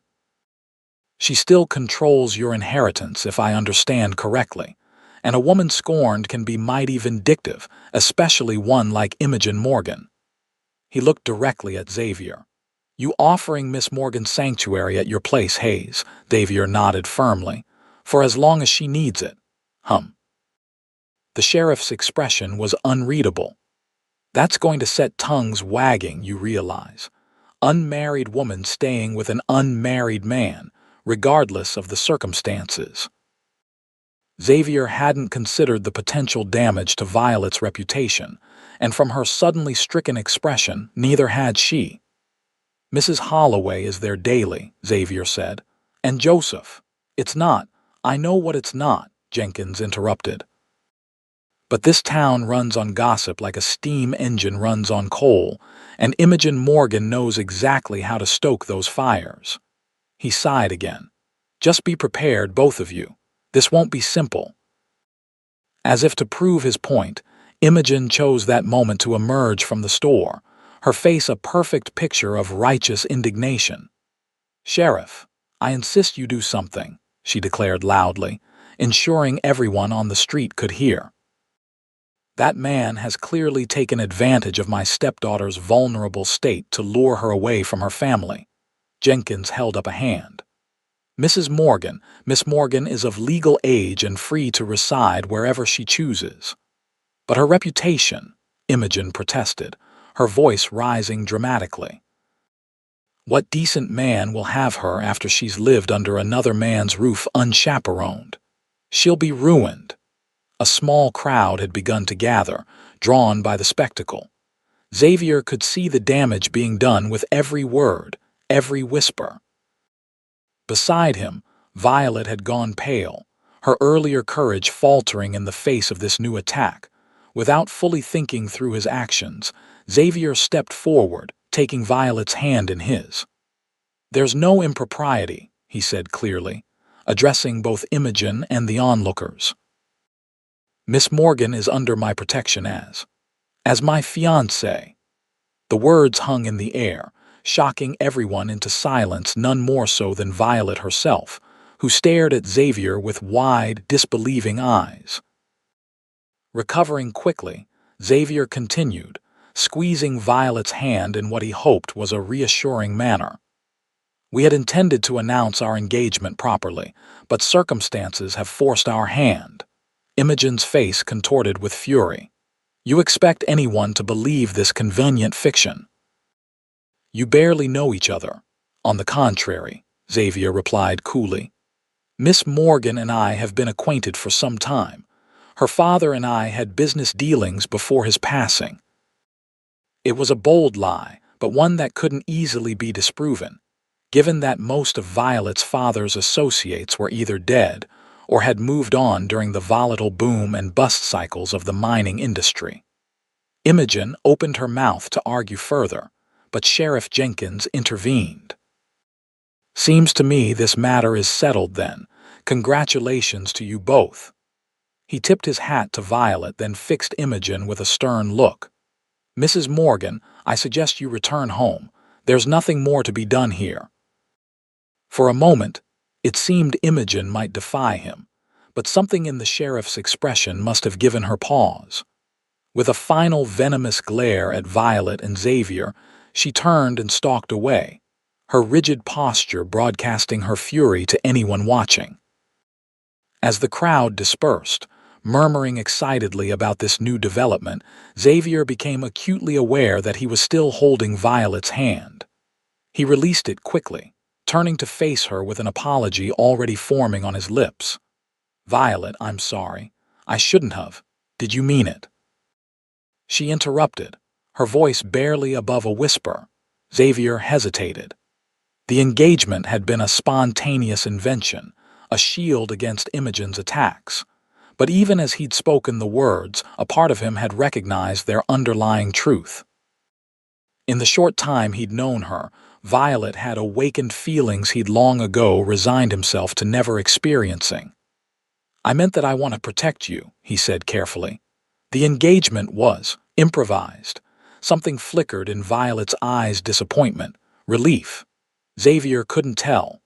"She still controls your inheritance, if I understand correctly. And a woman scorned can be mighty vindictive, especially one like Imogen Morgan." He looked directly at Xavier. "You offering Miss Morgan sanctuary at your place, Hayes?" Xavier nodded firmly. "For as long as she needs it." Hum. The sheriff's expression was unreadable. "That's going to set tongues wagging, you realize. Unmarried woman staying with an unmarried man, regardless of the circumstances." Xavier hadn't considered the potential damage to Violet's reputation, and from her suddenly stricken expression, neither had she. "Mrs. Holloway is there daily," Xavier said. "And Joseph." "It's not." "I know what it's not," Jenkins interrupted. "But this town runs on gossip like a steam engine runs on coal, and Imogen Morgan knows exactly how to stoke those fires." He sighed again. "Just be prepared, both of you. This won't be simple." As if to prove his point, Imogen chose that moment to emerge from the store, her face a perfect picture of righteous indignation. "Sheriff, I insist you do something," she declared loudly, ensuring everyone on the street could hear. "That man has clearly taken advantage of my stepdaughter's vulnerable state to lure her away from her family." Jenkins held up a hand. "Mrs. Morgan, Miss Morgan is of legal age and free to reside wherever she chooses." "But her reputation," Imogen protested, her voice rising dramatically. "What decent man will have her after she's lived under another man's roof unchaperoned? She'll be ruined." A small crowd had begun to gather, drawn by the spectacle. Xavier could see the damage being done with every word, every whisper. Beside him, Violet had gone pale, her earlier courage faltering in the face of this new attack. Without fully thinking through his actions, Xavier stepped forward, taking Violet's hand in his. "There's no impropriety," he said clearly, addressing both Imogen and the onlookers. "Miss Morgan is under my protection as my fiancée." The words hung in the air, shocking everyone into silence, none more so than Violet herself, who stared at Xavier with wide, disbelieving eyes. Recovering quickly, Xavier continued, squeezing Violet's hand in what he hoped was a reassuring manner. "We had intended to announce our engagement properly, but circumstances have forced our hand." Imogen's face contorted with fury. "You expect anyone to believe this convenient fiction?" "You barely know each other." "On the contrary," Xavier replied coolly. "Miss Morgan and I have been acquainted for some time. Her father and I had business dealings before his passing. It was a bold lie, but one that couldn't easily be disproven, given that most of Violet's father's associates were either dead or had moved on during the volatile boom and bust cycles of the mining industry. Imogen opened her mouth to argue further, but Sheriff Jenkins intervened. "Seems to me this matter is settled then. Congratulations to you both." He tipped his hat to Violet, then fixed Imogen with a stern look. "Mrs. Morgan, I suggest you return home. There's nothing more to be done here." For a moment, it seemed Imogen might defy him, but something in the sheriff's expression must have given her pause. With a final venomous glare at Violet and Xavier, she turned and stalked away, her rigid posture broadcasting her fury to anyone watching. As the crowd dispersed, murmuring excitedly about this new development, Xavier became acutely aware that he was still holding Violet's hand. He released it quickly, turning to face her with an apology already forming on his lips. "Violet, I'm sorry. I shouldn't have. Did you mean it?" She interrupted, her voice barely above a whisper. Xavier hesitated. The engagement had been a spontaneous invention, a shield against Imogen's attacks. But even as he'd spoken the words, a part of him had recognized their underlying truth. In the short time he'd known her, Violet had awakened feelings he'd long ago resigned himself to never experiencing. "I meant that I want to protect you," he said carefully. The engagement was improvised. Something flickered in Violet's eyes: disappointment, relief. Xavier couldn't tell.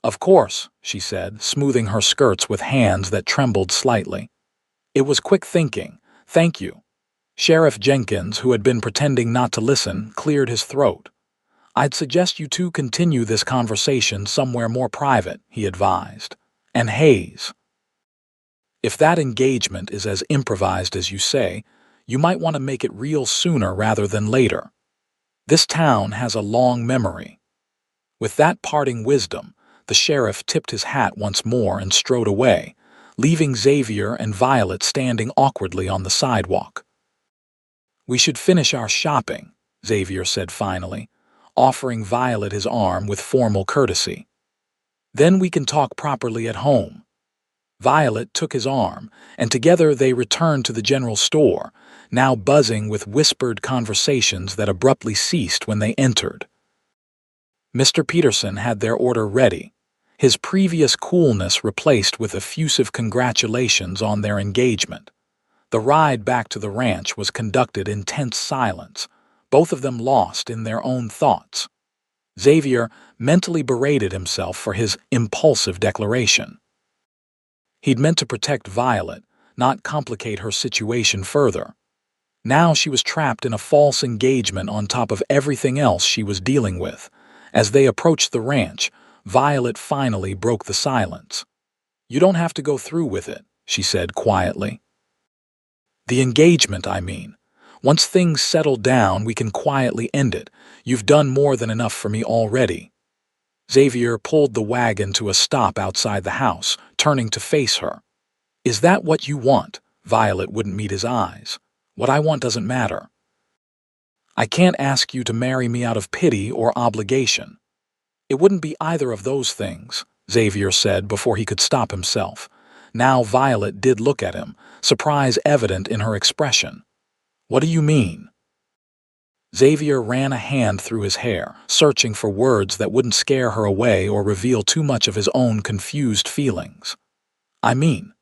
"Of course," she said, smoothing her skirts with hands that trembled slightly. "It was quick thinking. Thank you." Sheriff Jenkins, who had been pretending not to listen, cleared his throat. "I'd suggest you two continue this conversation somewhere more private," he advised. "And Hayes, if that engagement is as improvised as you say, you might want to make it real sooner rather than later. This town has a long memory." With that parting wisdom, the sheriff tipped his hat once more and strode away, leaving Xavier and Violet standing awkwardly on the sidewalk. "We should finish our shopping," Xavier said finally, offering Violet his arm with formal courtesy. "Then we can talk properly at home." Violet took his arm, and together they returned to the general store, now buzzing with whispered conversations that abruptly ceased when they entered. Mr. Peterson had their order ready, his previous coolness replaced with effusive congratulations on their engagement. The ride back to the ranch was conducted in tense silence, both of them lost in their own thoughts. Xavier mentally berated himself for his impulsive declaration. He'd meant to protect Violet, not complicate her situation further. Now she was trapped in a false engagement on top of everything else she was dealing with. As they approached the ranch, Violet finally broke the silence. "You don't have to go through with it," she said quietly. "The engagement, I mean. Once things settle down, we can quietly end it. You've done more than enough for me already." Xavier pulled the wagon to a stop outside the house, turning to face her. "Is that what you want?" Violet wouldn't meet his eyes. "What I want doesn't matter. I can't ask you to marry me out of pity or obligation." "It wouldn't be either of those things," Xavier said before he could stop himself. Now Violet did look at him, surprise evident in her expression. "What do you mean?" Xavier ran a hand through his hair, searching for words that wouldn't scare her away or reveal too much of his own confused feelings. "I mean,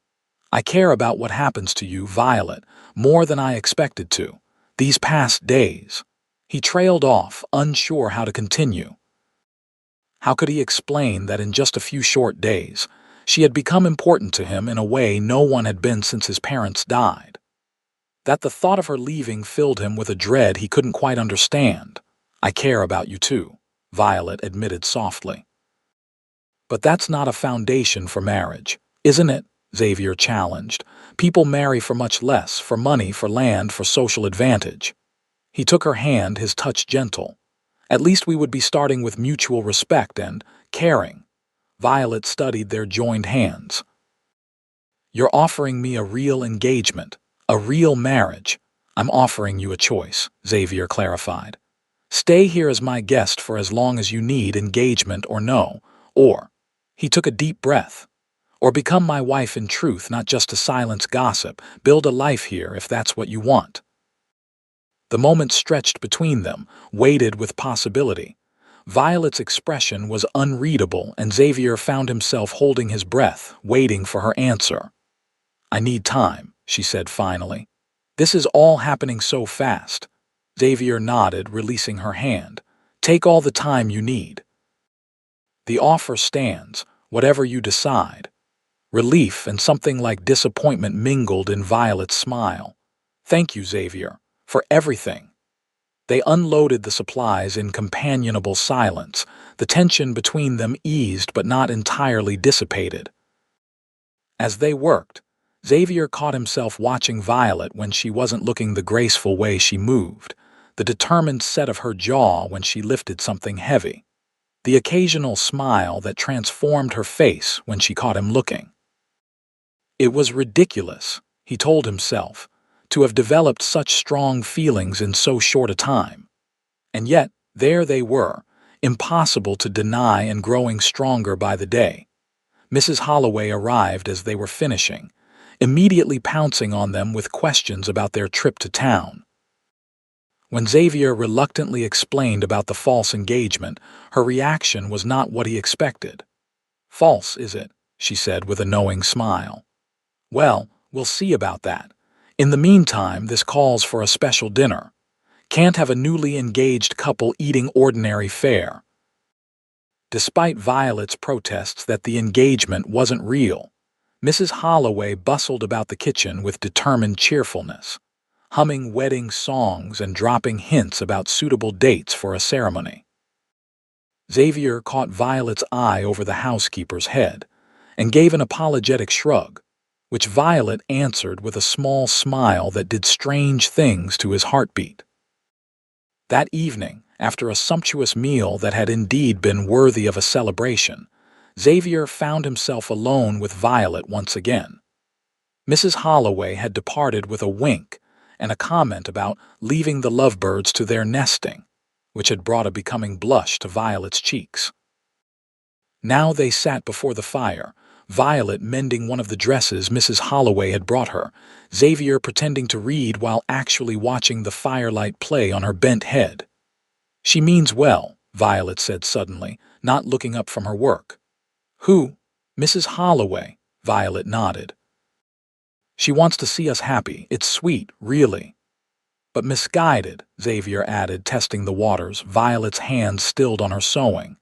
I care about what happens to you, Violet, more than I expected to. These past days." He trailed off, unsure how to continue. How could he explain that in just a few short days, she had become important to him in a way no one had been since his parents died? That the thought of her leaving filled him with a dread he couldn't quite understand. "I care about you too," Violet admitted softly. "But that's not a foundation for marriage, isn't it?" Xavier challenged. "People marry for much less, for money, for land, for social advantage." He took her hand, his touch gentle. "At least we would be starting with mutual respect and caring." Violet studied their joined hands. You're offering me a real engagement, a real marriage. I'm offering you a choice, Xavier clarified. Stay here as my guest for as long as you need, engagement or no, or, he took a deep breath, or become my wife in truth, not just to silence gossip, build a life here if that's what you want. The moment stretched between them, weighted with possibility. Violet's expression was unreadable, and Xavier found himself holding his breath, waiting for her answer. I need time, she said finally. This is all happening so fast. Xavier nodded, releasing her hand. Take all the time you need. The offer stands, whatever you decide. Relief and something like disappointment mingled in Violet's smile. Thank you, Xavier, for everything. They unloaded the supplies in companionable silence. The tension between them eased but not entirely dissipated. As they worked, Xavier caught himself watching Violet when she wasn't looking, the graceful way she moved, the determined set of her jaw when she lifted something heavy, the occasional smile that transformed her face when she caught him looking. It was ridiculous, he told himself, to have developed such strong feelings in so short a time. And yet, there they were, impossible to deny and growing stronger by the day. Mrs. Holloway arrived as they were finishing, immediately pouncing on them with questions about their trip to town. When Xavier reluctantly explained about the false engagement, her reaction was not what he expected. False, is it? She said with a knowing smile. Well, we'll see about that. In the meantime, this calls for a special dinner. Can't have a newly engaged couple eating ordinary fare. Despite Violet's protests that the engagement wasn't real, Mrs. Holloway bustled about the kitchen with determined cheerfulness, humming wedding songs and dropping hints about suitable dates for a ceremony. Xavier caught Violet's eye over the housekeeper's head and gave an apologetic shrug, which Violet answered with a small smile that did strange things to his heartbeat. That evening, after a sumptuous meal that had indeed been worthy of a celebration, Xavier found himself alone with Violet once again. Mrs. Holloway had departed with a wink and a comment about leaving the lovebirds to their nesting, which had brought a becoming blush to Violet's cheeks. Now they sat before the fire, Violet mending one of the dresses Mrs. Holloway had brought her, Xavier pretending to read while actually watching the firelight play on her bent head. She means well, Violet said suddenly, not looking up from her work. Who? Mrs. Holloway, Violet nodded. She wants to see us happy. It's sweet, really. But misguided, Xavier added, testing the waters, Violet's hands stilled on her sewing.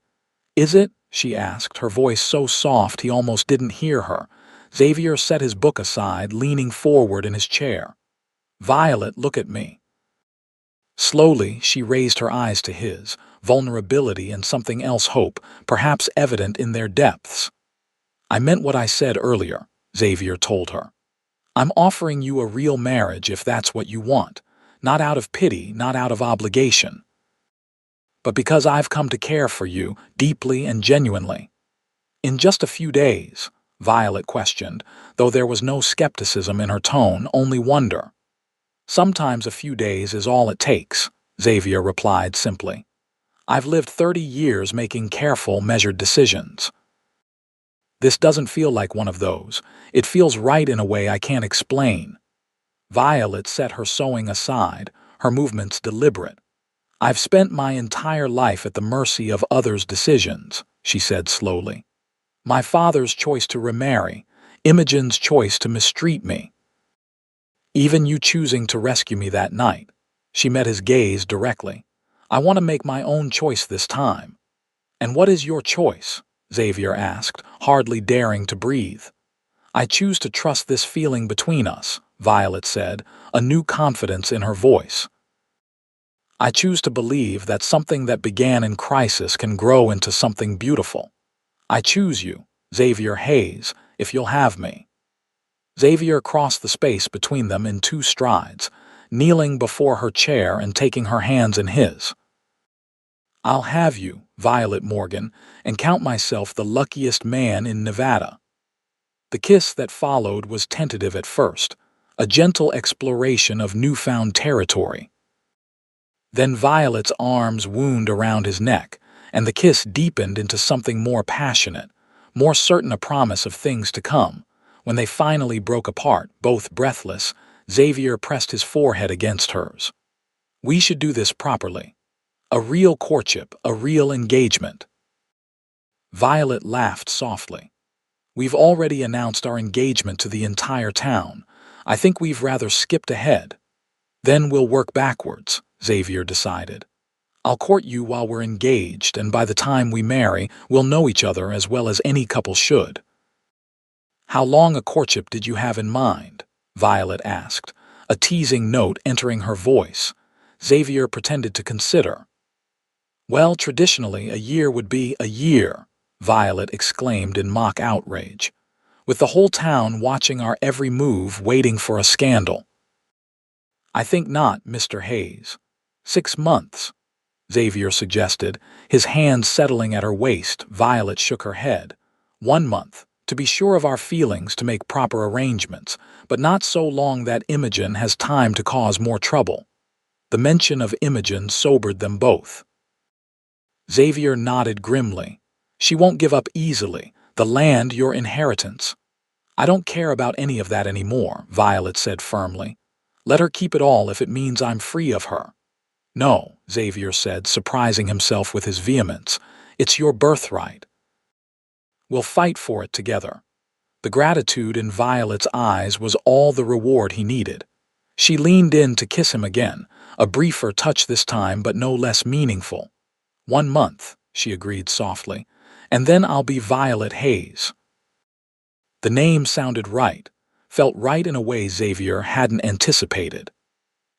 Is it? She asked, her voice so soft he almost didn't hear her. Xavier set his book aside, leaning forward in his chair. Violet, look at me. Slowly, she raised her eyes to his, vulnerability and something else, hope, perhaps evident in their depths. I meant what I said earlier, Xavier told her. I'm offering you a real marriage if that's what you want, not out of pity, not out of obligation, but because I've come to care for you deeply and genuinely. In just a few days, Violet questioned, though there was no skepticism in her tone, only wonder. Sometimes a few days is all it takes, Xavier replied simply. I've lived 30 years making careful, measured decisions. This doesn't feel like one of those. It feels right in a way I can't explain. Violet set her sewing aside, her movements deliberate. I've spent my entire life at the mercy of others' decisions, she said slowly. My father's choice to remarry, Imogen's choice to mistreat me. Even you choosing to rescue me that night. She met his gaze directly. I want to make my own choice this time. And what is your choice? Xavier asked, hardly daring to breathe. I choose to trust this feeling between us, Violet said, a new confidence in her voice. I choose to believe that something that began in crisis can grow into something beautiful. I choose you, Xavier Hayes, if you'll have me. Xavier crossed the space between them in 2 strides, kneeling before her chair and taking her hands in his. I'll have you, Violet Morgan, and count myself the luckiest man in Nevada. The kiss that followed was tentative at first, a gentle exploration of newfound territory. Then Violet's arms wound around his neck, and the kiss deepened into something more passionate, more certain a promise of things to come. When they finally broke apart, both breathless, Xavier pressed his forehead against hers. "We should do this properly. A real courtship, a real engagement." Violet laughed softly. "We've already announced our engagement to the entire town. I think we've rather skipped ahead." "Then we'll work backwards," Xavier decided. "I'll court you while we're engaged, and by the time we marry, we'll know each other as well as any couple should." "How long a courtship did you have in mind?" Violet asked, a teasing note entering her voice. Xavier pretended to consider. "Well, traditionally, a year would be a year," Violet exclaimed in mock outrage, "with the whole town watching our every move, waiting for a scandal." "I think not, Mr. Hayes. 6 months," Xavier suggested, his hand settling at her waist. Violet shook her head. "1 month, to be sure of our feelings, to make proper arrangements, but not so long that Imogen has time to cause more trouble." The mention of Imogen sobered them both. Xavier nodded grimly. "She won't give up easily. The land, your inheritance." "I don't care about any of that anymore," Violet said firmly. "Let her keep it all if it means I'm free of her." "No," Xavier said, surprising himself with his vehemence. "It's your birthright. We'll fight for it together." The gratitude in Violet's eyes was all the reward he needed. She leaned in to kiss him again, a briefer touch this time but no less meaningful. 1 month, she agreed softly, "and then I'll be Violet Hayes." The name sounded right, felt right in a way Xavier hadn't anticipated.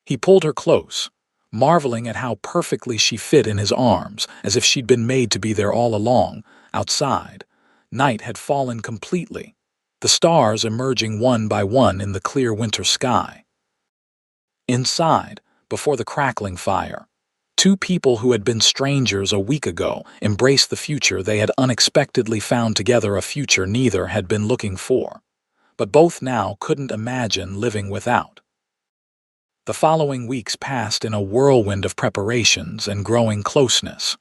He pulled her close, marveling at how perfectly she fit in his arms, as if she'd been made to be there all along. Outside, night had fallen completely, the stars emerging one by one in the clear winter sky. Inside, before the crackling fire, two people who had been strangers a week ago embraced the future they had unexpectedly found together, a future neither had been looking for, but both now couldn't imagine living without. The following weeks passed in a whirlwind of preparations and growing closeness.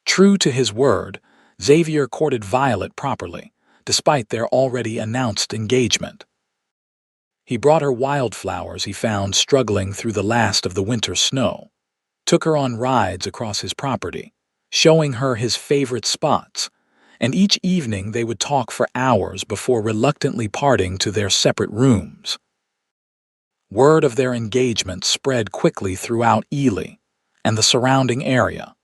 True to his word, Xavier courted Violet properly, despite their already announced engagement. He brought her wildflowers he found struggling through the last of the winter snow, took her on rides across his property, showing her his favorite spots, and each evening they would talk for hours before reluctantly parting to their separate rooms. Word of their engagement spread quickly throughout Ely and the surrounding area.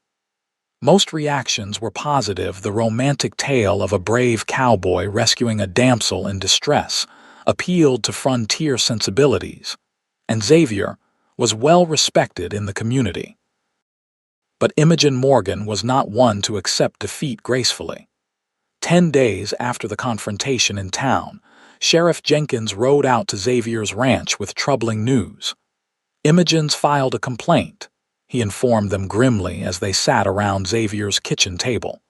Most reactions were positive. The romantic tale of a brave cowboy rescuing a damsel in distress appealed to frontier sensibilities, and Xavier was well respected in the community. But Imogen Morgan was not one to accept defeat gracefully. 10 days after the confrontation in town, Sheriff Jenkins rode out to Xavier's ranch with troubling news. "Imogen's filed a complaint," he informed them grimly as they sat around Xavier's kitchen table.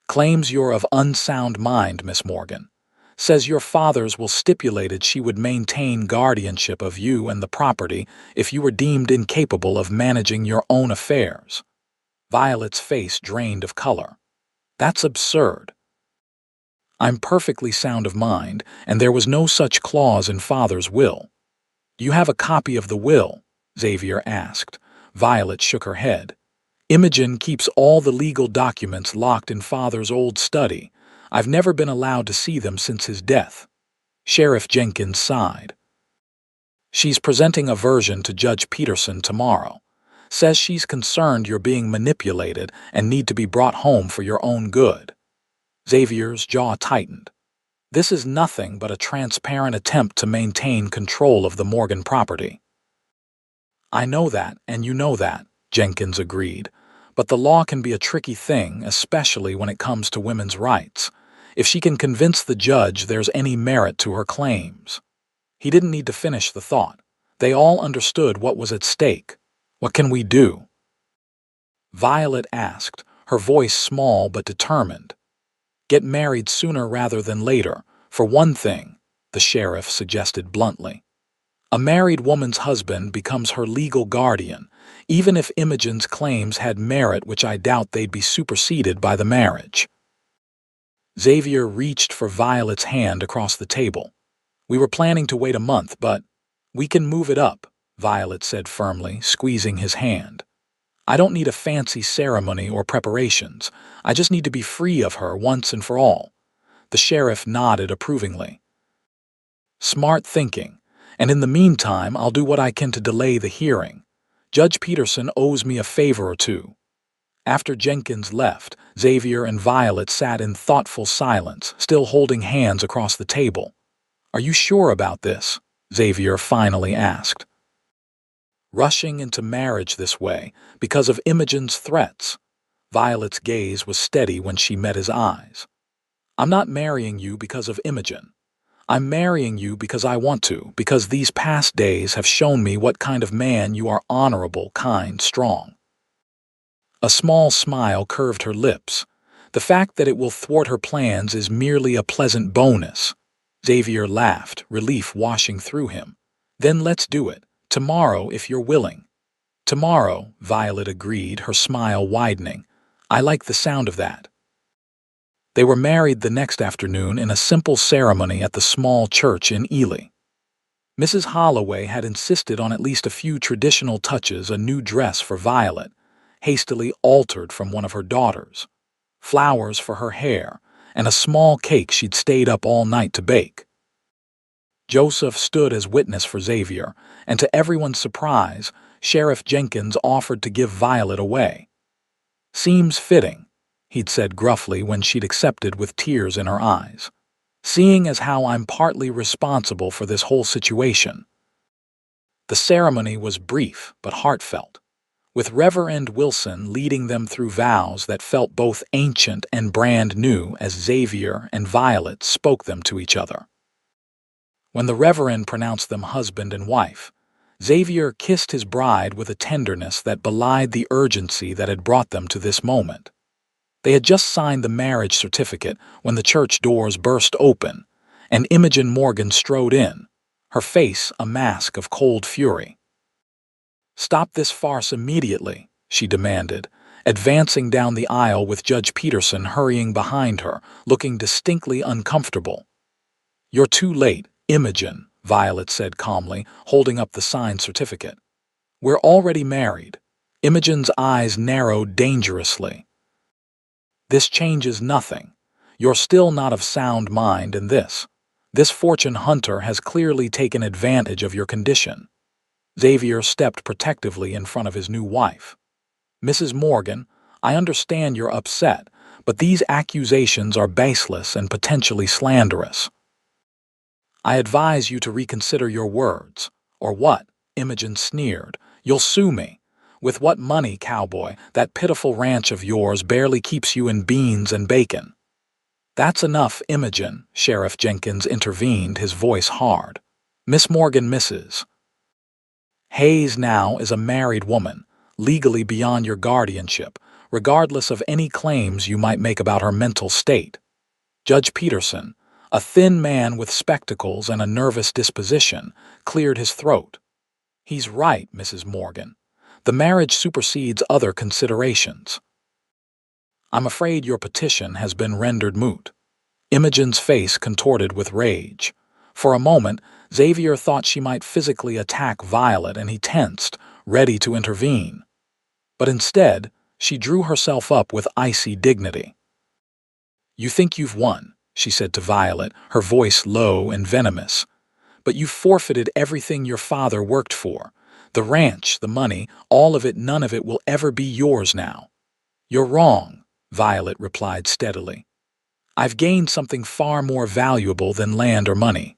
"Claims you're of unsound mind, Miss Morgan. Says your father's will stipulated she would maintain guardianship of you and the property if you were deemed incapable of managing your own affairs." Violet's face drained of color. "That's absurd. I'm perfectly sound of mind, and there was no such clause in Father's will." "You have a copy of the will?" Xavier asked. Violet shook her head. "Imogen keeps all the legal documents locked in Father's old study. I've never been allowed to see them since his death." Sheriff Jenkins sighed. "She's presenting a version to Judge Peterson tomorrow. Says she's concerned you're being manipulated and need to be brought home for your own good." Xavier's jaw tightened. "This is nothing but a transparent attempt to maintain control of the Morgan property." "I know that, and you know that," Jenkins agreed. "But the law can be a tricky thing, especially when it comes to women's rights. If she can convince the judge there's any merit to her claims." He didn't need to finish the thought. They all understood what was at stake. "What can we do?" Violet asked, her voice small but determined. "Get married sooner rather than later. For one thing, the sheriff suggested bluntly, a married woman's husband becomes her legal guardian, even if Imogen's claims had merit, which I doubt they'd be superseded by the marriage. Xavier reached for Violet's hand across the table. We were planning to wait a month, but we can move it up, Violet said firmly, squeezing his hand. I don't need a fancy ceremony or preparations. I just need to be free of her once and for all. The sheriff nodded approvingly. Smart thinking. And in the meantime, I'll do what I can to delay the hearing. Judge Peterson owes me a favor or two. After Jenkins left, Xavier and Violet sat in thoughtful silence, still holding hands across the table. Are you sure about this? Xavier finally asked. Rushing into marriage this way, because of Imogen's threats. Violet's gaze was steady when she met his eyes. I'm not marrying you because of Imogen. I'm marrying you because I want to, because these past days have shown me what kind of man you are: honorable, kind, strong. A small smile curved her lips. The fact that it will thwart her plans is merely a pleasant bonus. Xavier laughed, relief washing through him. Then let's do it. Tomorrow, if you're willing. Tomorrow, Violet agreed, her smile widening. I like the sound of that. They were married the next afternoon in a simple ceremony at the small church in Ely. Mrs. Holloway had insisted on at least a few traditional touches: a new dress for Violet, hastily altered from one of her daughters, flowers for her hair, and a small cake she'd stayed up all night to bake. Joseph stood as witness for Xavier, and to everyone's surprise, Sheriff Jenkins offered to give Violet away. Seems fitting, he'd said gruffly when she'd accepted with tears in her eyes, seeing as how I'm partly responsible for this whole situation. The ceremony was brief but heartfelt, with Reverend Wilson leading them through vows that felt both ancient and brand new as Xavier and Violet spoke them to each other. When the Reverend pronounced them husband and wife, Xavier kissed his bride with a tenderness that belied the urgency that had brought them to this moment. They had just signed the marriage certificate when the church doors burst open, and Imogen Morgan strode in, her face a mask of cold fury. Stop this farce immediately, she demanded, advancing down the aisle with Judge Peterson hurrying behind her, looking distinctly uncomfortable. You're too late, Imogen, Violet said calmly, holding up the signed certificate. We're already married. Imogen's eyes narrowed dangerously. This changes nothing. You're still not of sound mind, and this fortune hunter has clearly taken advantage of your condition. Xavier stepped protectively in front of his new wife. Mrs. Morgan, I understand you're upset, but these accusations are baseless and potentially slanderous. I advise you to reconsider your words. Or what? Imogen sneered. You'll sue me. With what money, Cowboy? That pitiful ranch of yours barely keeps you in beans and bacon. That's enough, Imogen, Sheriff Jenkins intervened, his voice hard. Miss Morgan, Mrs. Hayes now is a married woman, legally beyond your guardianship, regardless of any claims you might make about her mental state. Judge Peterson, a thin man with spectacles and a nervous disposition, cleared his throat. He's right, Mrs. Morgan. The marriage supersedes other considerations. I'm afraid your petition has been rendered moot. Imogen's face contorted with rage. For a moment, Xavier thought she might physically attack Violet, and he tensed, ready to intervene. But instead, she drew herself up with icy dignity. You think you've won, she said to Violet, her voice low and venomous. But you've forfeited everything your father worked for. The ranch, the money, all of it, none of it will ever be yours now. You're wrong, Violet replied steadily. I've gained something far more valuable than land or money.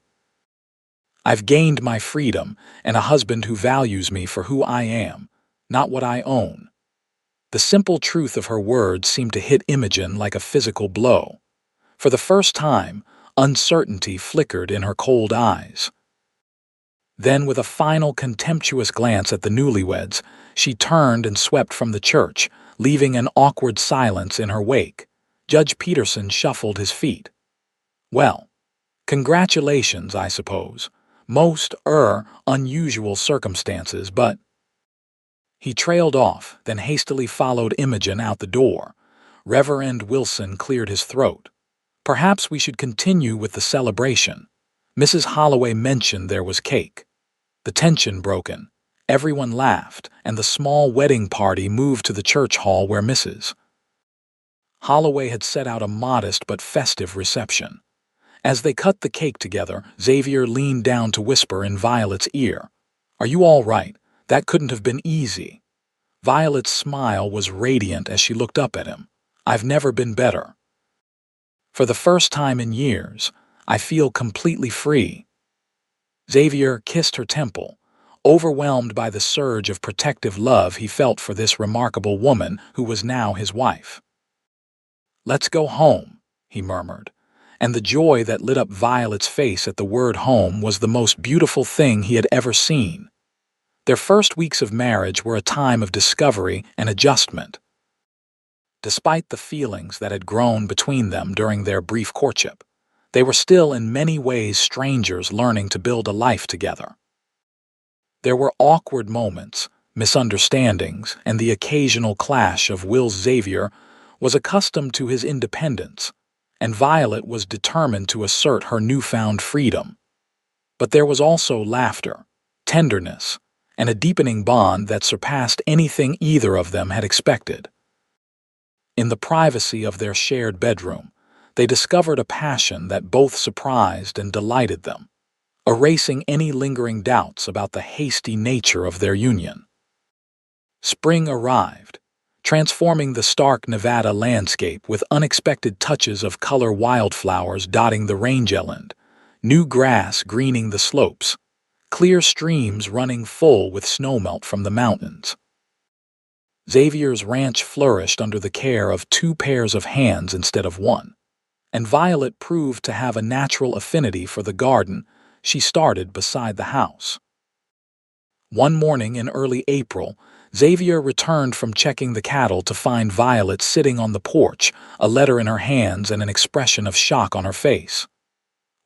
I've gained my freedom and a husband who values me for who I am, not what I own. The simple truth of her words seemed to hit Imogen like a physical blow. For the first time, uncertainty flickered in her cold eyes. Then, with a final contemptuous glance at the newlyweds, she turned and swept from the church, leaving an awkward silence in her wake. Judge Peterson shuffled his feet. Well, Congratulations, I suppose. Most, unusual circumstances, but he trailed off, then hastily followed Imogen out the door. Reverend Wilson cleared his throat. Perhaps we should continue with the celebration. Mrs. Holloway mentioned there was cake. The tension broken. Everyone laughed, and the small wedding party moved to the church hall where Mrs. Holloway had set out a modest but festive reception. As they cut the cake together, Xavier leaned down to whisper in Violet's ear, "Are you all right? That couldn't have been easy." Violet's smile was radiant as she looked up at him. "I've never been better. For the first time in years, I feel completely free." Xavier kissed her temple, overwhelmed by the surge of protective love he felt for this remarkable woman who was now his wife. "Let's go home," he murmured, and the joy that lit up Violet's face at the word home was the most beautiful thing he had ever seen. Their first weeks of marriage were a time of discovery and adjustment. Despite the feelings that had grown between them during their brief courtship, they were still in many ways strangers learning to build a life together. There were awkward moments, misunderstandings, and the occasional clash of Will. Xavier was accustomed to his independence, and Violet was determined to assert her newfound freedom. But there was also laughter, tenderness, and a deepening bond that surpassed anything either of them had expected. In the privacy of their shared bedroom, they discovered a passion that both surprised and delighted them, erasing any lingering doubts about the hasty nature of their union. Spring arrived, transforming the stark Nevada landscape with unexpected touches of color wildflowers dotting the range island, new grass greening the slopes, clear streams running full with snowmelt from the mountains. Xavier's ranch flourished under the care of two pairs of hands instead of one, and Violet proved to have a natural affinity for the garden she started beside the house. One morning in early April, Xavier returned from checking the cattle to find Violet sitting on the porch, a letter in her hands and an expression of shock on her face.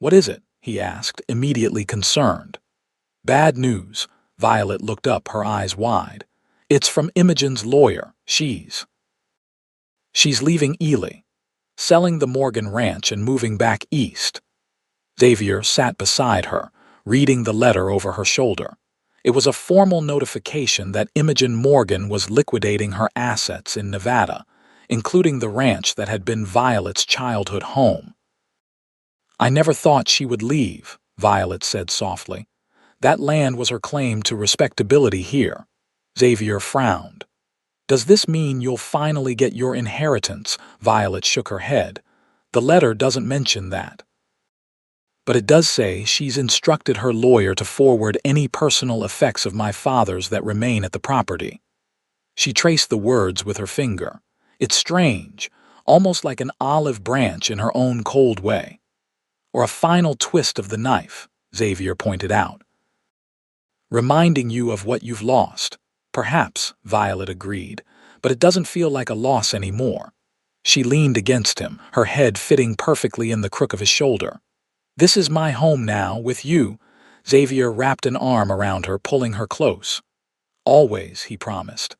"What is it?" he asked, immediately concerned. "Bad news." Violet looked up, her eyes wide. "It's from Imogen's lawyer. She's leaving Ely, selling the Morgan Ranch and moving back east." Xavier sat beside her, reading the letter over her shoulder. It was a formal notification that Imogen Morgan was liquidating her assets in Nevada, including the ranch that had been Violet's childhood home. "I never thought she would leave," Violet said softly. "That land was her claim to respectability here." Xavier frowned. "Does this mean you'll finally get your inheritance?" Violet shook her head. "The letter doesn't mention that. But it does say she's instructed her lawyer to forward any personal effects of my father's that remain at the property." She traced the words with her finger. "It's strange, almost like an olive branch in her own cold way. Or a final twist of the knife," Xavier pointed out. "Reminding you of what you've lost." "Perhaps," Violet agreed, "but it doesn't feel like a loss anymore." She leaned against him, her head fitting perfectly in the crook of his shoulder. "This is my home now, with you." Xavier wrapped an arm around her, pulling her close. "Always," he promised.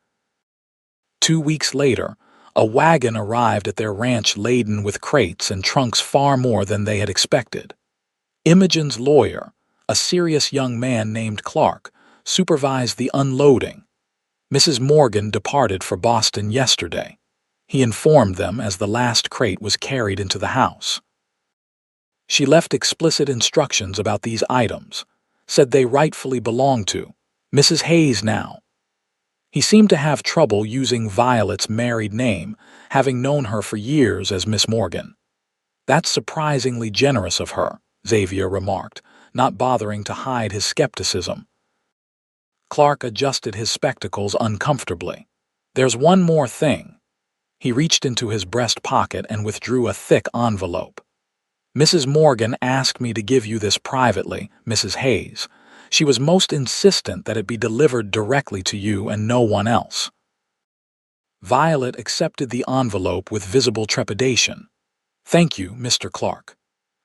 2 weeks later, a wagon arrived at their ranch laden with crates and trunks far more than they had expected. Imogen's lawyer, a serious young man named Clark, supervised the unloading. Mrs. Morgan departed for Boston yesterday, he informed them as the last crate was carried into the house. She left explicit instructions about these items, said they rightfully belonged to Mrs. Hayes now. He seemed to have trouble using Violet's married name, having known her for years as Miss Morgan. "That's surprisingly generous of her," Xavier remarked, not bothering to hide his skepticism. Clark adjusted his spectacles uncomfortably. "There's one more thing." He reached into his breast pocket and withdrew a thick envelope. "Mrs. Morgan asked me to give you this privately, Mrs. Hayes. She was most insistent that it be delivered directly to you and no one else." Violet accepted the envelope with visible trepidation. "Thank you, Mr. Clark."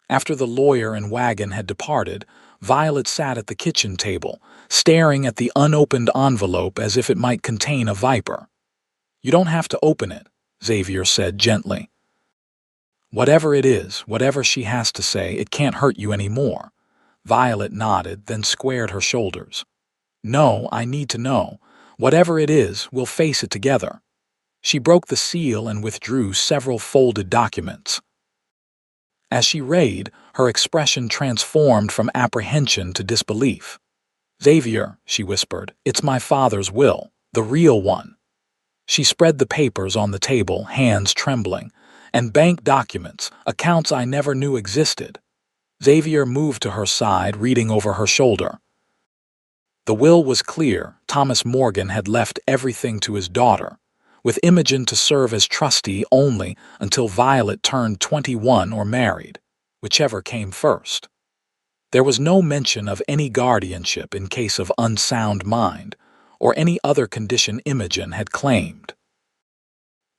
After the lawyer and wagon had departed, Violet sat at the kitchen table, staring at the unopened envelope as if it might contain a viper. "You don't have to open it," Xavier said gently. "Whatever it is, whatever she has to say, it can't hurt you anymore." Violet nodded, then squared her shoulders. "No, I need to know. Whatever it is, we'll face it together." She broke the seal and withdrew several folded documents. As she read, her expression transformed from apprehension to disbelief. "Xavier," she whispered, "it's my father's will, the real one." She spread the papers on the table, hands trembling. "And bank documents, accounts I never knew existed." Xavier moved to her side, reading over her shoulder. The will was clear. Thomas Morgan had left everything to his daughter, with Imogen to serve as trustee only until Violet turned 21 or married, whichever came first. There was no mention of any guardianship in case of unsound mind, or any other condition Imogen had claimed.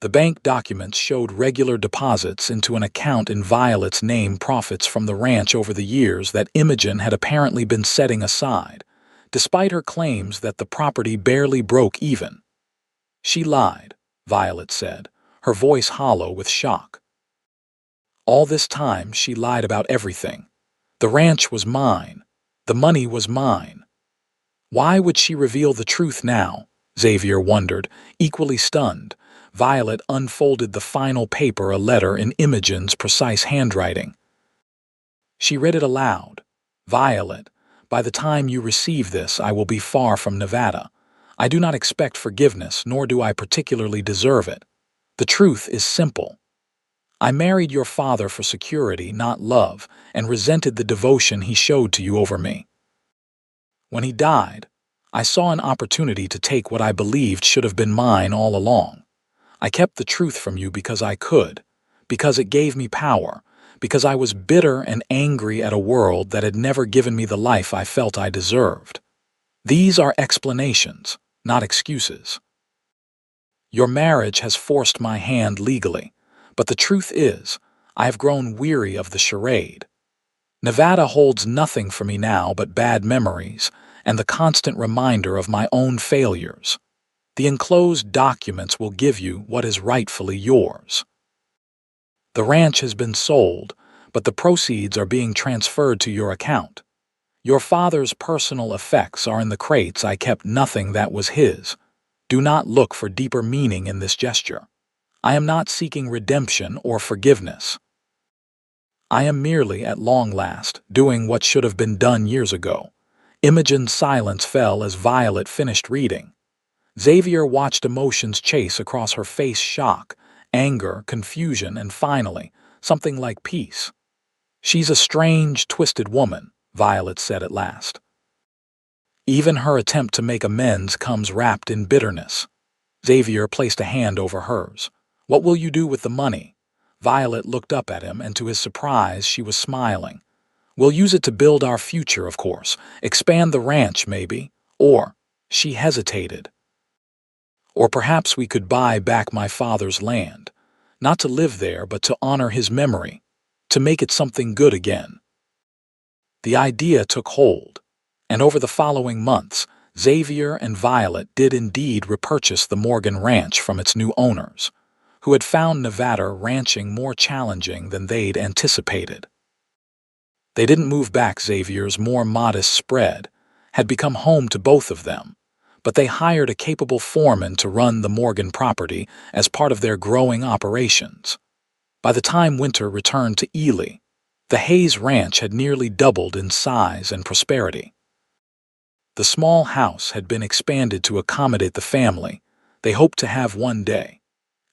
The bank documents showed regular deposits into an account in Violet's name, profits from the ranch over the years that Imogen had apparently been setting aside, despite her claims that the property barely broke even. "She lied," Violet said, her voice hollow with shock. "All this time she lied about everything. The ranch was mine. The money was mine." Why would she reveal the truth now? Xavier wondered, equally stunned. Violet unfolded the final paper, a letter in Imogen's precise handwriting. She read it aloud. "Violet, by the time you receive this, I will be far from Nevada. I do not expect forgiveness, nor do I particularly deserve it. The truth is simple. I married your father for security, not love, and resented the devotion he showed to you over me. When he died, I saw an opportunity to take what I believed should have been mine all along. I kept the truth from you because I could, because it gave me power, because I was bitter and angry at a world that had never given me the life I felt I deserved. These are explanations, not excuses. Your marriage has forced my hand legally, but the truth is, I have grown weary of the charade. Nevada holds nothing for me now but bad memories and the constant reminder of my own failures. The enclosed documents will give you what is rightfully yours. The ranch has been sold, but the proceeds are being transferred to your account. Your father's personal effects are in the crates. I kept nothing that was his. Do not look for deeper meaning in this gesture. I am not seeking redemption or forgiveness. I am merely, at long last, doing what should have been done years ago." Imogen's silence fell as Violet finished reading. Xavier watched emotions chase across her face: shock, anger, confusion, and finally, something like peace. "She's a strange, twisted woman," Violet said at last. "Even her attempt to make amends comes wrapped in bitterness." Xavier placed a hand over hers. "What will you do with the money?" Violet looked up at him, and to his surprise, she was smiling. "We'll use it to build our future, of course. Expand the ranch, maybe. Or," she hesitated, "or perhaps we could buy back my father's land. Not to live there, but to honor his memory. To make it something good again." The idea took hold, and over the following months, Xavier and Violet did indeed repurchase the Morgan Ranch from its new owners, who had found Nevada ranching more challenging than they'd anticipated. They didn't move back. Xavier's more modest spread had become home to both of them, but they hired a capable foreman to run the Morgan property as part of their growing operations. By the time winter returned to Ely, the Hayes Ranch had nearly doubled in size and prosperity. The small house had been expanded to accommodate the family they hoped to have one day,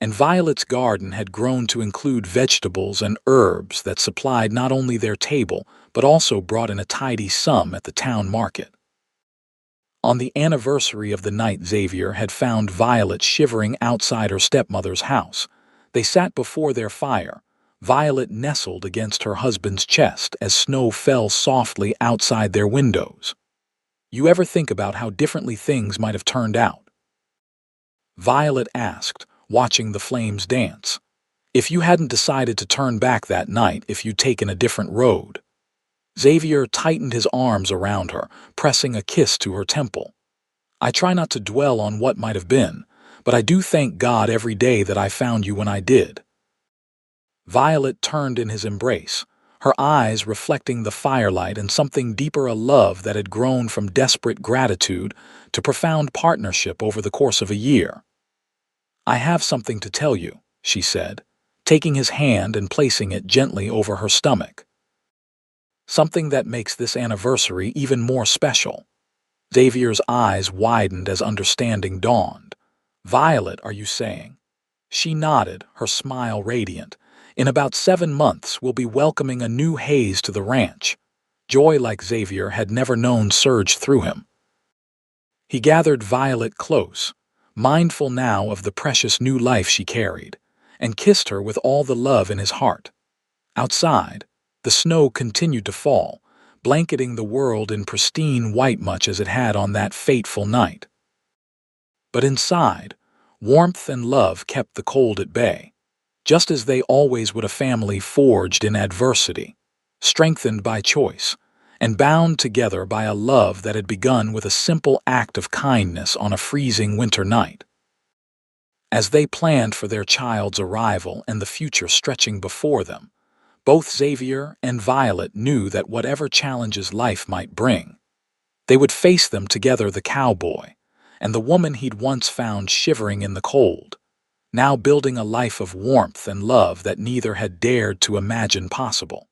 and Violet's garden had grown to include vegetables and herbs that supplied not only their table but also brought in a tidy sum at the town market. On the anniversary of the night Xavier had found Violet shivering outside her stepmother's house, they sat before their fire, Violet nestled against her husband's chest as snow fell softly outside their windows. "You ever think about how differently things might have turned out?" Violet asked, watching the flames dance. If you hadn't decided to turn back that night, if you'd taken a different road. Xavier tightened his arms around her, pressing a kiss to her temple. I try not to dwell on what might have been, but I do thank God every day that I found you when I did. Violet turned in his embrace, her eyes reflecting the firelight and something deeper, a love that had grown from desperate gratitude to profound partnership over the course of a year. I have something to tell you, she said, taking his hand and placing it gently over her stomach. Something that makes this anniversary even more special. Xavier's eyes widened as understanding dawned. Violet, are you saying? She nodded, her smile radiant. In about 7 months, we'll be welcoming a new Hayes to the ranch. Joy like Xavier had never known surged through him. He gathered Violet close, mindful now of the precious new life she carried, and kissed her with all the love in his heart. Outside, the snow continued to fall, blanketing the world in pristine white much as it had on that fateful night. But inside, warmth and love kept the cold at bay, just as they always would, a family forged in adversity, strengthened by choice, and bound together by a love that had begun with a simple act of kindness on a freezing winter night. As they planned for their child's arrival and the future stretching before them, both Xavier and Violet knew that whatever challenges life might bring, they would face them together. The cowboy and the woman he'd once found shivering in the cold, now building a life of warmth and love that neither had dared to imagine possible.